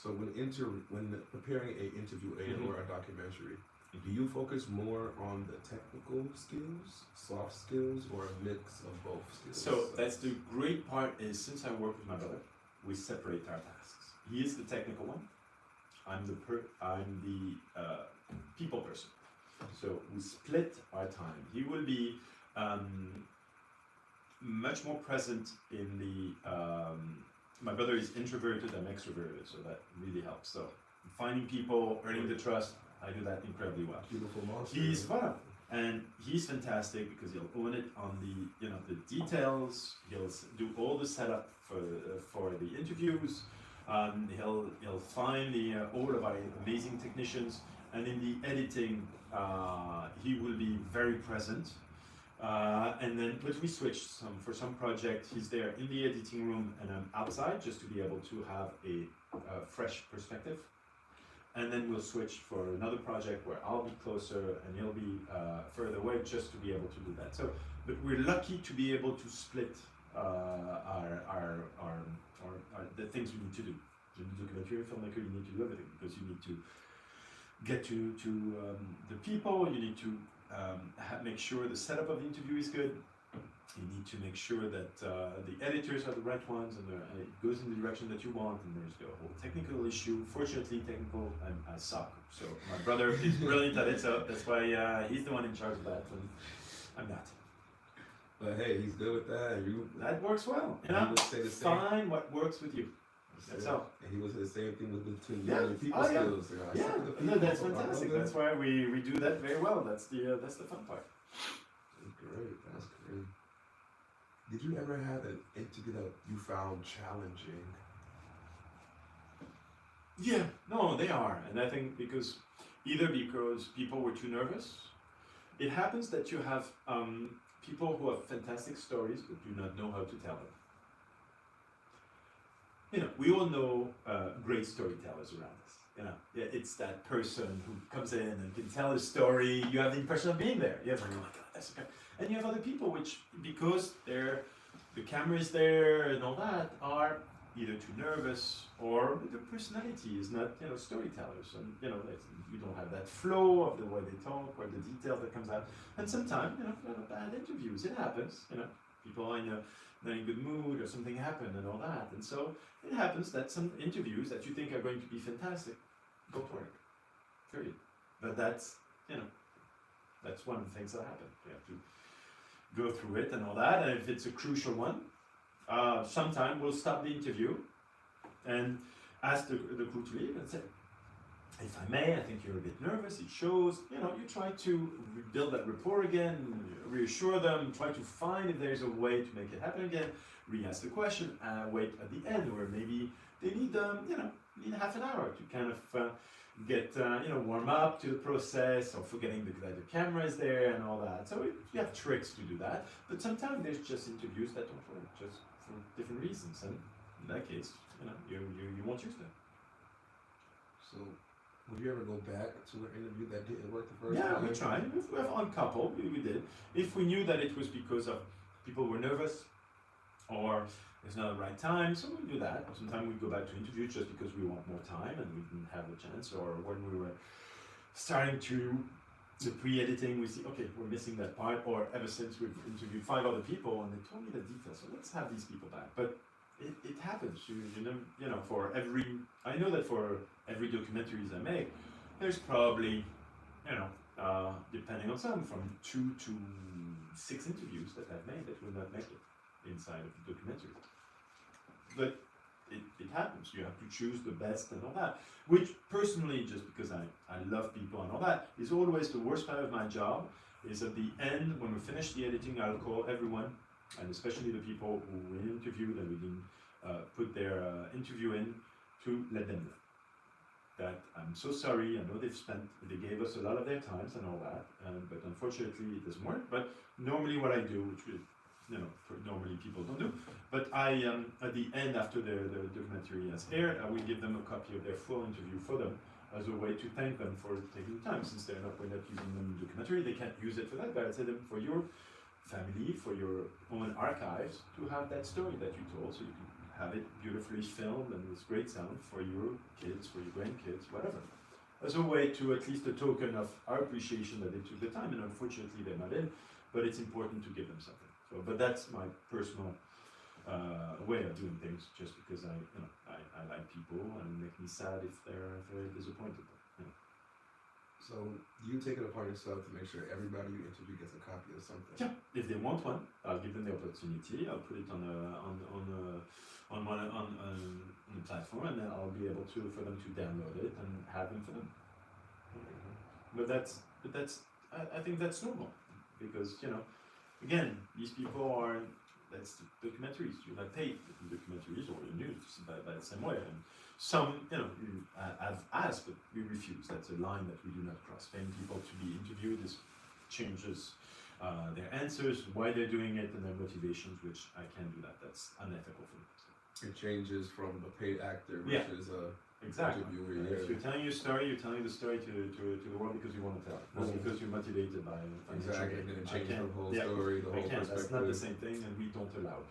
So when preparing an interview aid or a documentary, do you focus more on the technical skills, soft skills, or a mix of both skills? So that's the great part is, since I work with my brother, we separate our tasks. He is the technical one. I'm the people person. So we split our time. He will be much more present in the. My brother is introverted, I'm extroverted, so that really helps. So finding people, earning the trust, I do that incredibly well. Beautiful monster. He's fantastic because he'll own it on the details. He'll do all the setup for the interviews. He'll find all of our amazing technicians, and in the editing, he will be very present. But we switched for some project. He's there in the editing room, and I'm outside just to be able to have a fresh perspective. And then we'll switch for another project where I'll be closer and he'll be further away, just to be able to do that. So, but we're lucky to be able to split the things we need to do. In the documentary filmmaker, you need to do everything, because you need to get to the people. You need to make sure the setup of the interview is good. You need to make sure that the editors are the right ones, and it goes in the direction that you want, and there's the whole technical issue. Fortunately, technical, I suck. So my brother is brilliant at it, so that's why he's the one in charge of that, and I'm not. But hey, he's good with that. That works well. He would say the same. Find what works with you. That's all. And he would say the same thing between you and people skills. No, that's fantastic. That's why we do that very well. That's the fun part. That's great. That's great. Did you ever have an interview that you found challenging? Yeah, no, they are. And I think because people were too nervous. It happens that you have people who have fantastic stories but do not know how to tell them. You know, we all know great storytellers around us. You know, it's that person who comes in and can tell a story. You have the impression of being there. You have like, oh my god, that's okay. And you have other people which, because the camera is there and all that, are either too nervous or their personality is not, you know, storytellers, and you know, you don't have that flow of the way they talk or the detail that comes out. And sometimes, you know, bad interviews, it happens. You know, people are in a not in a good mood or something happened and all that, and so it happens that some interviews that you think are going to be fantastic don't work. Period. But that's, you know, that's one of the things that happen. You have to go through it and all that, and if it's a crucial one, sometime we'll stop the interview and ask the crew to leave and say, if I may, I think you're a bit nervous, it shows. You know, you try to build that rapport again, reassure them, try to find if there's a way to make it happen again, re-ask the question, wait at the end, where maybe they need, you know, need half an hour to kind of get, you know, warm up to the process, or forgetting that the camera is there and all that. So you have tricks to do that, but sometimes there's just interviews that don't work, just for different reasons, and in that case, you know, you won't use them. So, would you ever go back to an interview that didn't work the first Yeah, time? we tried. We have on couple, we did. If we knew that it was because of people were nervous or it's not the right time, so we do that. Sometimes we go back to interview just because we want more time and we didn't have the chance, or when we were starting to the pre-editing, we see, okay, we're missing that part, or ever since we've interviewed 5 other people and they told me the details, so let's have these people back. But it happens, you know, for every, I know that for every documentaries I make, there's probably, you know, depending on some, from 2 to 6 interviews that I've made that will not make it inside of the documentary. But it happens, you have to choose the best and all that, which personally, just because I love people and all that, is always the worst part of my job, is at the end, when we finish the editing, I'll call everyone, and especially the people who we interviewed and we didn't put their interview in, to let them know that I'm so sorry, I know they gave us a lot of their times and all that, but unfortunately it doesn't work. But normally what I do, which you know, normally people don't do, but I, at the end, after the documentary has aired, I will give them a copy of their full interview for them, as a way to thank them for taking the time. Since we're not using them in the documentary, they can't use it for that, but I tell them, for your family, for your own archives, to have that story that you told, so you can have it beautifully filmed and with great sound for your kids, for your grandkids, whatever. As a way to, at least a token of our appreciation that they took the time, and unfortunately they're not in, but it's important to give them something. So, but that's my personal way of doing things, just because I like people, and it makes me sad if they're disappointed. You know. So you take it upon yourself to make sure everybody you interview gets a copy of something. Yeah, if they want one, I'll give them the opportunity. I'll put it on the platform, and then I'll be able to for them to download it and have them for them. But I think that's normal, because you know, again, these people are, that's documentaries. You're not paid in documentaries or in news by the same way. And some, you know, I've asked, but we refuse. That's a line that we do not cross. Paying people to be interviewed, this changes their answers, why they're doing it, and their motivations, which I can't do that. That's unethical for me. It changes from a paid actor Yeah. versus a Exactly. interviewer. If you're telling your story, you're telling the story to the world because you want to tell it, not because you're motivated by financial Exactly, gain. and then it I changes can't- the whole yeah, story, the I whole can't. perspective. That's not the same thing, and we don't allow it.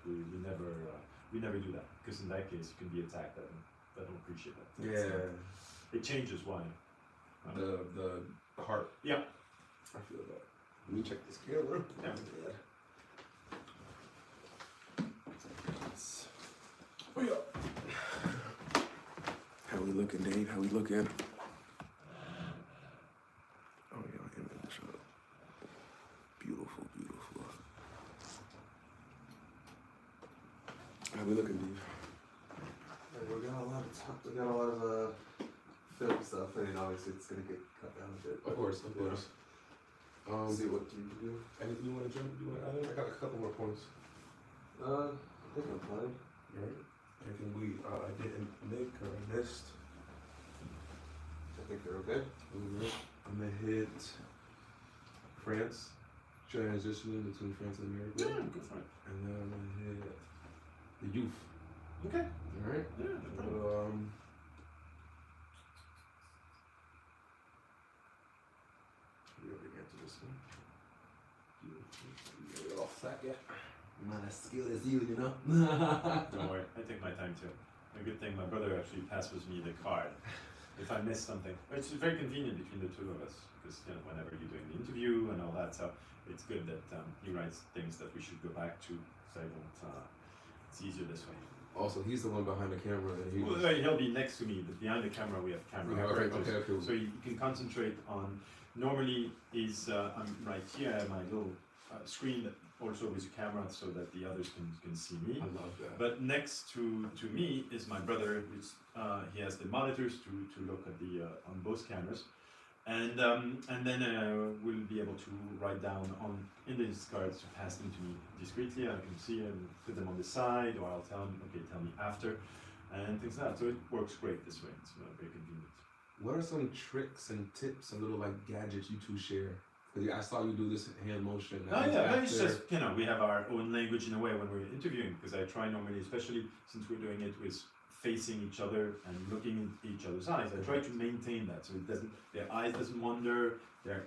We never do that, because in that case you can be attacked. I don't appreciate that. Yeah, It changes why. the heart. Yeah. I feel that. Let me check this camera. Yeah. Oh yeah. How we looking, Dave? How we looking? Oh yeah, I am in the shot. Beautiful, beautiful. How we looking, Dave? We got a lot of talk. We got a lot of film stuff, and obviously it's gonna get cut down a bit. Of course, of course. See what you can do. Anything you want to jump? You want to add? I got a couple more points. I think I'm fine. Alright. Anything we didn't make or missed? I think they're okay. I'm gonna hit France, transitioning between France and America. Yeah, go for it. And then I'm gonna hit the youth. Okay. All right. Yeah, no problem. We already got to this one. Get it off second. I'm not as skilled as you, you know. Don't worry, I take my time too. A good thing my brother actually passes me the card if I miss something. It's very convenient between the two of us because whenever you're doing the interview and all that, so it's good that he writes things that we should go back to. So I won't. It's easier this way. Also, he's the one behind the camera, and He'll be next to me, but behind the camera we have camera operators. Okay. So you can concentrate on. Normally, I'm right here. I have my little screen that also with a camera, so that the others can see me. I love that. But next to me is my brother, which he has the monitors to look at the on both cameras, and then we'll be able to write down in these cards to pass them to me discreetly. I can see and put them on the side, or I'll tell him, okay, tell me after, and things like that. So it works great this way. It's very convenient. What are some tricks and tips and little gadgets you two share? Because I saw you do this hand motion. Oh yeah, but it's just we have our own language in a way when we're interviewing, because I try normally, especially since we're doing it with facing each other and looking in each other's eyes, I try to maintain that so it doesn't, their eyes doesn't wander, they're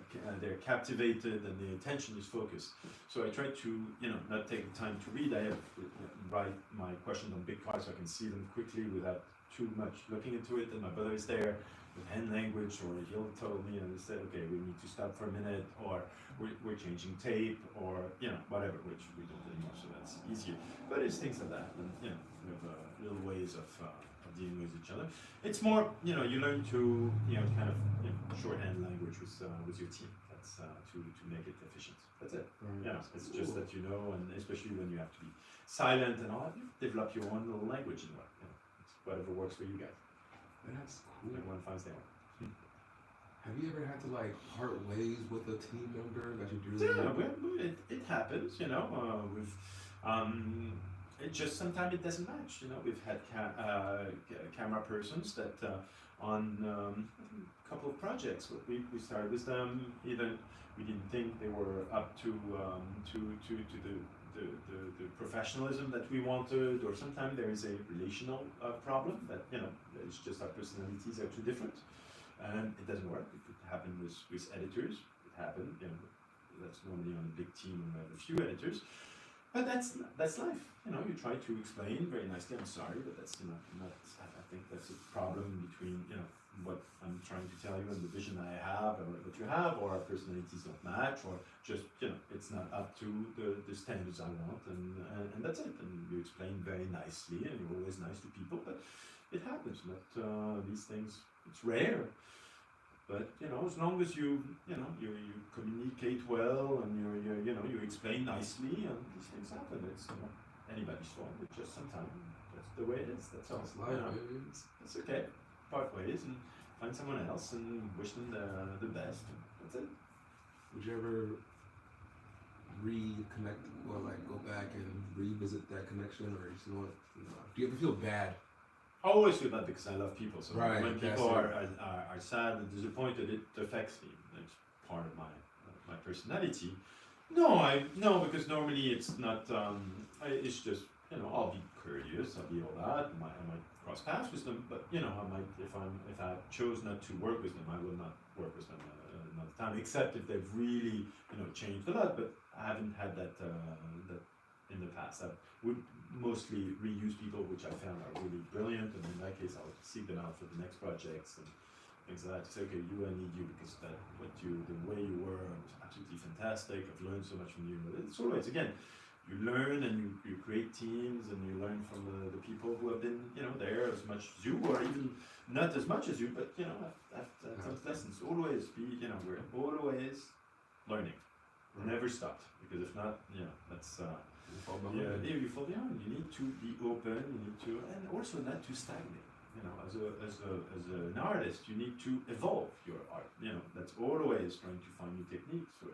captivated and the attention is focused. So I try to not take the time to read. I have write my questions on big cards so I can see them quickly without too much looking into it. And my brother is there with hand language, or he'll tell me and say, okay, we need to stop for a minute, or we're changing tape, or whatever, which we don't anymore, so that's easier. But it's things like that, and we have little ways of dealing with each other. It's more, you learn to kind of shorthand language with your team. That's to make it efficient. That's it. It's just that and especially when you have to be silent and all that, you develop your own little language in what it's whatever works for you guys. That's cool. Everyone finds their own. Have you ever had to part ways with a team member that you do? Yeah, it happens. With it just sometimes it doesn't match. We've had camera persons that on a couple of projects we started with them. Either we didn't think they were up to the professionalism that we wanted, or sometimes there is a relational problem that it's just our personalities are too different, and it doesn't work. It could happen with editors. It happened. That's normally on a big team when we have a few editors. But that's life. You try to explain very nicely. I'm sorry, but that's not. I think that's a problem between what I'm trying to tell you and the vision I have, or what you have, or our personalities don't match, or just it's not up to the standards I want, and that's it. And you explain very nicely, and you're always nice to people, but it happens. But these things, it's rare. But as long as you communicate well and you explain nicely, and these things happen. It's not anybody's fault. It's just sometimes that's the way it is. That's all. It's life, It's okay. Part ways and find someone else and wish them the best. That's it. Would you ever reconnect, or go back and revisit that connection, or do you ever feel bad? I always feel bad because I love people. So right, when people are sad and disappointed, it affects me. It's part of my personality. No, because normally it's not. It's just I'll be courteous. I'll be all that. I might cross paths with them, but I might if I chose not to work with them, I will not work with them another time. Except if they've really changed a lot. But I haven't had that in the past. I would mostly reuse people which I found are really brilliant, and in that case I would seek them out for the next projects and things like that. To say, okay, I need you because the way you were was absolutely fantastic. I've learned so much from you. But it's always, again, you learn and you create teams and you learn from the people who have been there as much as you, or even not as much as you, but have some lessons. Always be we're always learning. Never stopped, because if not, that's you fall behind. You need to be open. You need to, and also not to stagnate. As an artist, you need to evolve your art. That's always trying to find new techniques or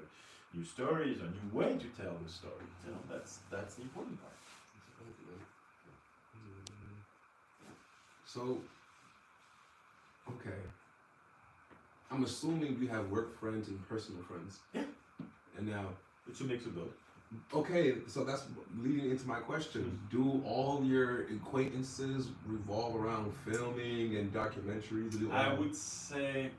new stories or new way to tell the story. That's the important part. So, okay, I'm assuming you have work friends and personal friends. Yeah. And now, It's a mix of both. Okay, so that's leading into my question. Do all your acquaintances revolve around filming and documentaries? I would say,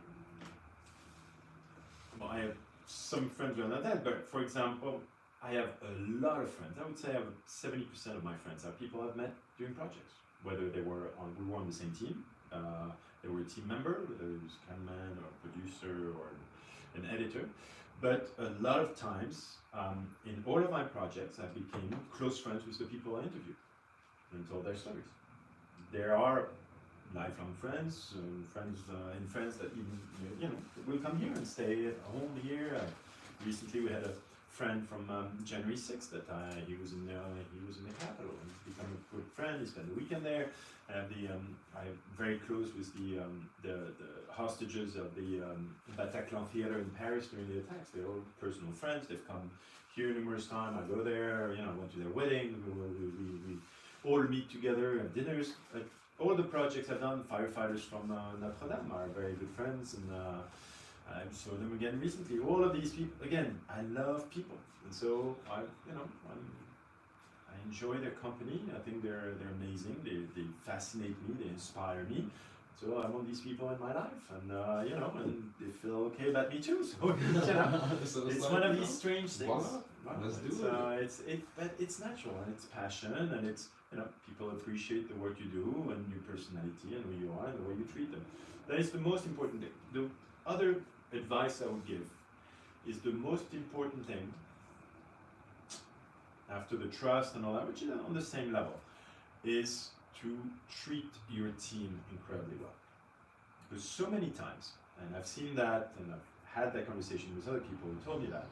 well, I have some friends who are not that, but for example, I have a lot of friends. I would say I have 70% of my friends are people I've met during projects, whether we were on the same team, they were a team member, whether it was cameraman or producer or an editor. But a lot of times, in all of my projects, I became close friends with the people I interviewed and told their stories. There are lifelong friends, friends that even will come here and stay at home here. Recently, we had a friend from January 6th that he was in the capital and he's become a good friend. He spent the weekend there. I'm very close with the hostages of the Bataclan Theater in Paris during the attacks. They're all personal friends. They've come here numerous times. I go there. I went to their wedding. We all meet together at dinners. All the projects I've done, firefighters from Notre Dame are very good friends, and I saw them again recently. All of these people, again, I love people, and so I enjoy their company. I think they're amazing. They fascinate me. They inspire me. So I want these people in my life, and and they feel okay about me too. So it's one of these strange things. Let's do it. But it's natural and it's passion and it's people appreciate the work you do and your personality and who you are and the way you treat them. That is the most important thing. The other advice I would give is the most important thing after the trust and all that, which is on the same level, is to treat your team incredibly well. Because so many times, and I've seen that and I've had that conversation with other people who told me that,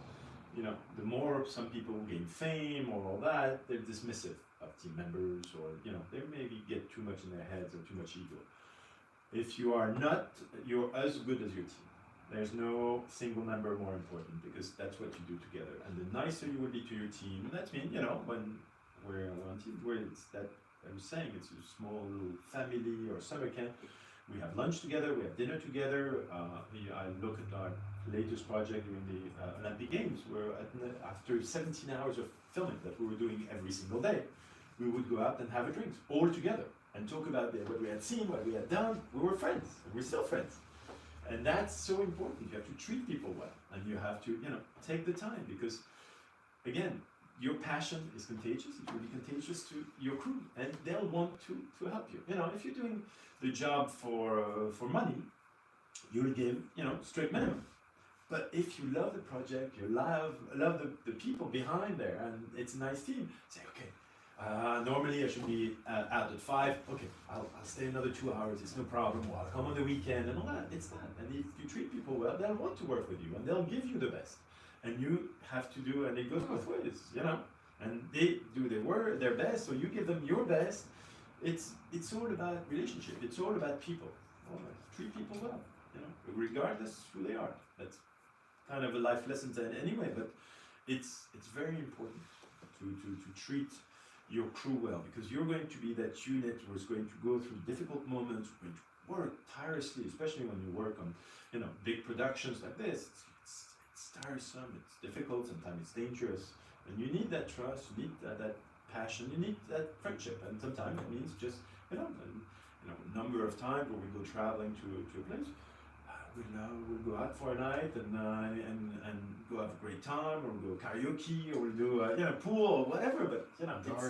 the more some people gain fame or all that, they're dismissive of team members or, they maybe get too much in their heads or too much ego. If you are not, you're as good as your team. There's no single member more important because that's what you do together. And the nicer you will be to your team, that means, when we're on one team, where it's that, I was saying, it's a small little family or summer camp. We have lunch together, we have dinner together. I look at our latest project during the Olympic Games, where after 17 hours of filming that we were doing every single day, we would go out and have a drink all together and talk about what we had seen, what we had done. We were friends, and we're still friends. And that's so important. You have to treat people well, and you have to, take the time because, again, your passion is contagious. It will be contagious to your crew, and they'll want to help you. If you're doing the job for money, you'll give, straight minimum. But if you love the project, you love the people behind there, and it's a nice team, say, okay, normally I should be out at 5. Okay, I'll stay another 2 hours. It's no problem. Well, I'll come on the weekend and all that. It's that. And if you treat people well, they'll want to work with you, and they'll give you the best. And you have to do, and it goes both ways, And they do their best, so you give them your best. It's all about relationship. It's all about people. Always treat people well, regardless who they are. That's kind of a life lesson anyway, but it's very important to treat your crew well, because you're going to be that unit who is going to go through difficult moments, going to work tirelessly, especially when you work on big productions like this. It's tiresome, it's difficult, sometimes it's dangerous, and you need that trust, you need that passion, you need that friendship, and sometimes it means just a number of times where we go traveling to a place, we'll go out for a night and go have a great time, or we'll go karaoke, or we'll do pool or whatever. But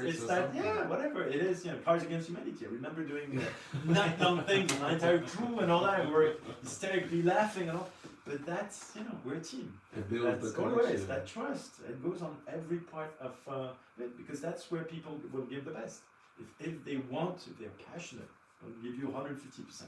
it's that whatever it is. Cards Against Humanity. I remember doing night-long things with my entire crew and all that. And we were hysterically laughing and all. But that's we're a team. It builds that's the always connection. That trust. It goes on every part of it, because that's where people will give the best. If they want, if they're passionate, they'll give you 150%.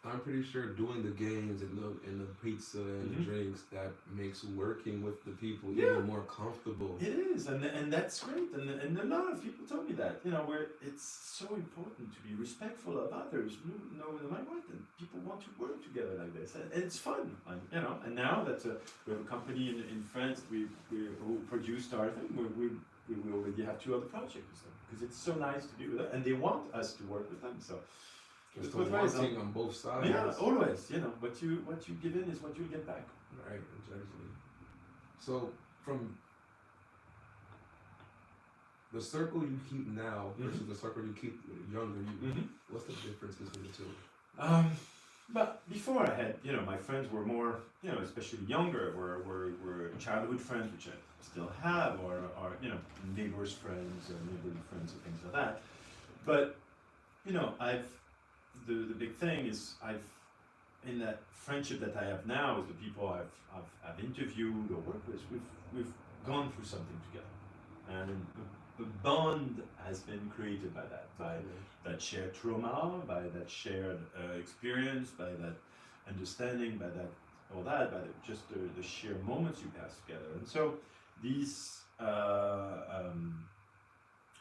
I'm pretty sure doing the games and the pizza and the drinks, that makes working with the people even more comfortable. It is, and that's great. And a lot of people told me that, where it's so important to be respectful of others, no matter what, and people want to work together like this, and it's fun. And now that we have a company in France, who produced our thing, we already have 2 other projects with them, because it's so nice to do that, and they want us to work with them. So. It's the wanting on both sides. Yeah, always. What you give in is what you get back. Right, exactly. So from the circle you keep now versus the circle you keep younger you. What's the difference between the two? But before I had, my friends were more, especially younger, were childhood friends, which I still have, or neighbors' friends, or neighborhood friends, or things like that. But, the big thing is in that friendship that I have now with the people I've interviewed or worked with, we've gone through something together. And the bond has been created by that shared trauma, by that shared experience, by that understanding, by just the sheer moments you pass together. And so these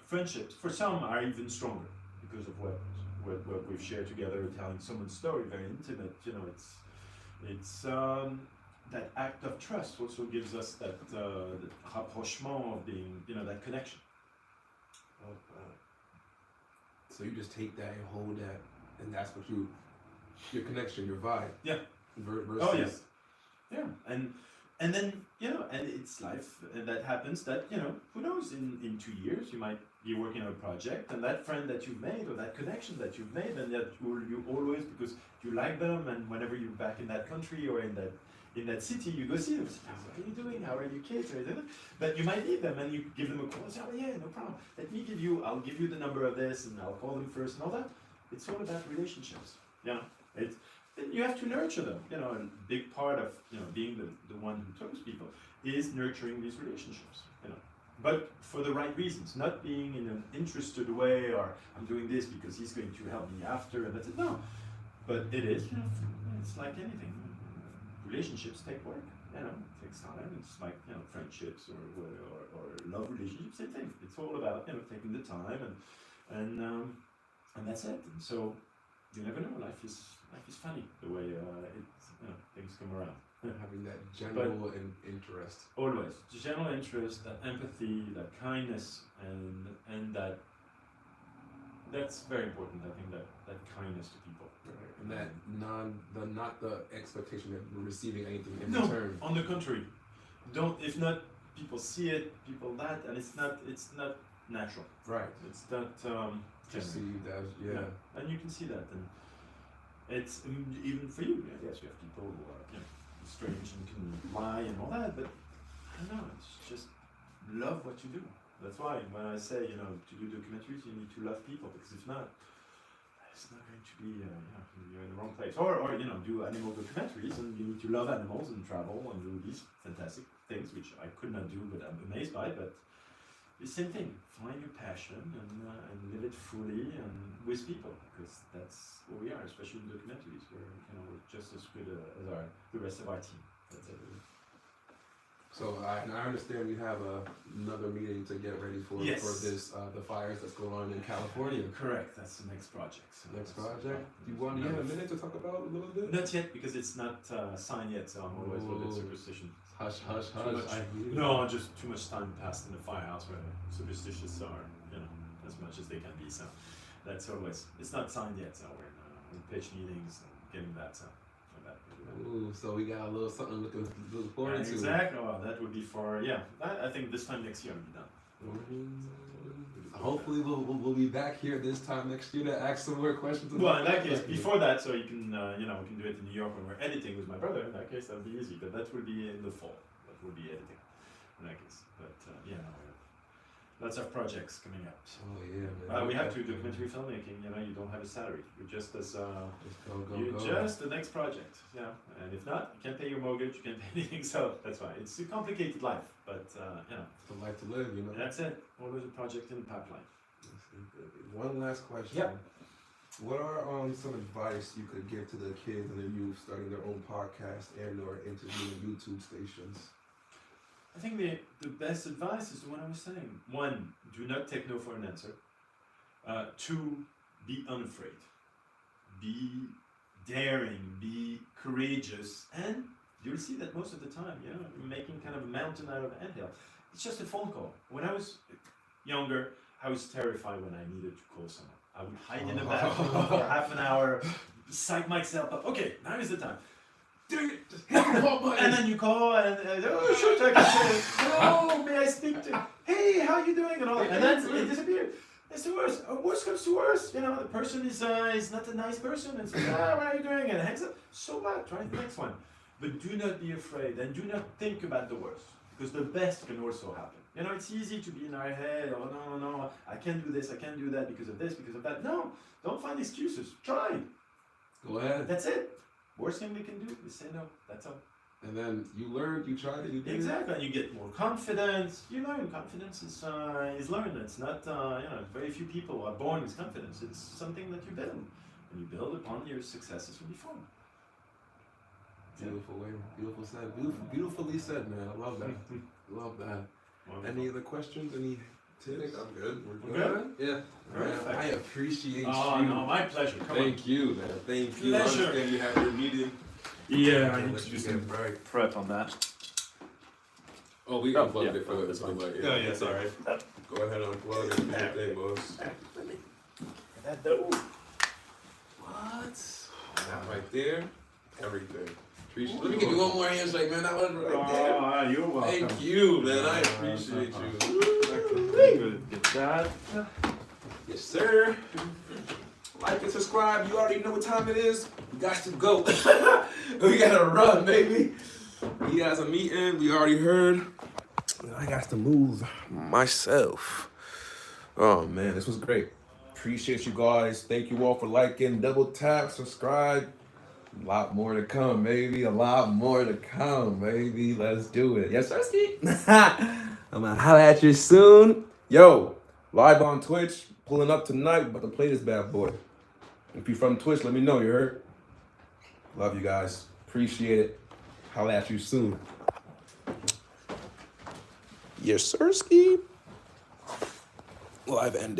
friendships, for some, are even stronger because of what we've shared together, telling someone's story, very intimate. It's that act of trust also gives us that rapprochement of being, that connection. Oh, wow. So you just take that and hold that, and that's what your connection, your vibe. Yeah. Versus. Oh yes. Yeah, and then and it's life, and that happens. That who knows? In 2 years, you might be working on a project, and that friend that you've made, or that connection that you've made, and that you always, because you like them, and whenever you're back in that country or in that city, you go see them. Say, what are you doing? How are your kids? But you might need them, and you give them a call. Say, oh yeah, no problem. I'll give you the number of this, and I'll call them first, and all that. It's all about relationships. You have to nurture them. A big part of being the one who talks to people is nurturing these relationships. But for the right reasons, not being in an interested way, or I'm doing this because he's going to help me after, and that's it. No, but it is. It's like anything. Relationships take work. It takes time. It's like friendships or love relationships. Same thing. It's all about taking the time and that's it. And so you never know. Life is funny the way things come around. Having that general interest. Always general interest, that empathy, that kindness, and that's very important. I think that kindness to people. Right. And that not the expectation that we're receiving anything in No, return. on the contrary. If not, people see it, people that, and it's not natural. Right. It's not perceived as and you can see that, and it's even for you. Yes, you have people who are strange and can lie and all that, but I don't know. It's just love what you do. That's why when I say to do documentaries, you need to love people, because if not, it's not going to be you're in the wrong place. Or do animal documentaries, and you need to love animals and travel and do these fantastic things, which I could not do, but I'm amazed by. But the same thing. Find your passion and live it fully and with people, because that's what we are, especially in documentaries. We're just as good as the rest of our team. That's it. So I understand we have another meeting to get ready for this the fires that's going on in California. Correct. That's the next project. So next project. Do you have a minute to talk about a little bit? Not yet, because it's not signed yet. So I'm always a little bit superstitious. Hush. No, just too much time passed in the firehouse where superstitious are, as much as they can be. So that's always. It's not signed yet. So we're in pitch meetings and getting that. So. Ooh, so we got a little something looking forward to. Exactly. Well, that would be for I think this time next year will be done. Hopefully we'll be back here this time next year to ask some more questions. Well, in that case, before that, so you can we can do it in New York when we're editing with my brother. In that case, that would be easy. But that will be in the fall. That will be editing. In that case, but lots of projects coming up. So. Oh yeah, man. We have to documentary filmmaking. You don't have a salary. You're just as go. just the next project. And if not, you can't pay your mortgage. You can't pay anything. So that's why it's a complicated life. But it's a life to live. That's it. Always a project in the pipeline. One last question. Yep. What are some advice you could give to the kids and the youth starting their own podcast and/or interviewing YouTube stations? I think the best advice is the one I was saying. 1, do not take no for an answer. 2, be unafraid. Be daring, be courageous, and you'll see that most of the time, you're making kind of a mountain out of an anthill. It's just a phone call. When I was younger, I was terrified when I needed to call someone. I would hide in the bathroom for half an hour, psych myself up. Okay, now is the time. And then you call and shoot, I can say, hello, may I speak to? hey, how you doing, and all that, and then it disappeared. It's the worst. Worst comes to worst, you know, the person is not a nice person, and says, what are you doing, and hangs up. So bad, try the next one. But do not be afraid, and do not think about the worst, because the best can also happen. You know, it's easy to be in our head, oh no, I can't do this, I can't do that because of this, because of that. No, don't find excuses, try. Go ahead. That's it. Worst thing we can do is say no, that's all. And then you learned, you tried it, you did Exactly, and you get more confidence. You learn confidence is learned. It's not very few people are born with confidence. It's something that you build, and you build upon your successes from before. Beautiful way, beautiful said, beautifully said, man. I love that. Love that. Wonderful. Any other questions? Any tips? I'm good. We're good. Yeah. Perfect. Man, I appreciate Oh you. no, my pleasure. Come Thank you, man. Thank you. Pleasure. I understand you have your meeting. Yeah, I need Let to you do get some right. prep on that. Oh, we Oh, unplugged yeah. it for the That's fine. like, Oh yeah, sorry. Go ahead and unplug it. Do your thing, boss. That though. What? That right there. Everything. Appreciate. Let me give you one more handshake, man. That was right there. Oh, you're welcome. Thank you, man. I appreciate you. Good. Get that. Yes, sir. Like and subscribe. You already know what time it is. We got to go. We gotta run, baby. He has a meeting. We already heard. I got to move myself. Oh man, this was great. Appreciate you guys. Thank you all for liking. Double tap, subscribe. A lot more to come, baby. A lot more to come, baby. Let's do it. Yes, sir. I'm gonna holla at you soon. Yo, live on Twitch, pulling up tonight. About to play this bad boy. If you're from Twitch, let me know. You heard? Love you guys. Appreciate it. Holla at you soon. Yes, sir. Live ended.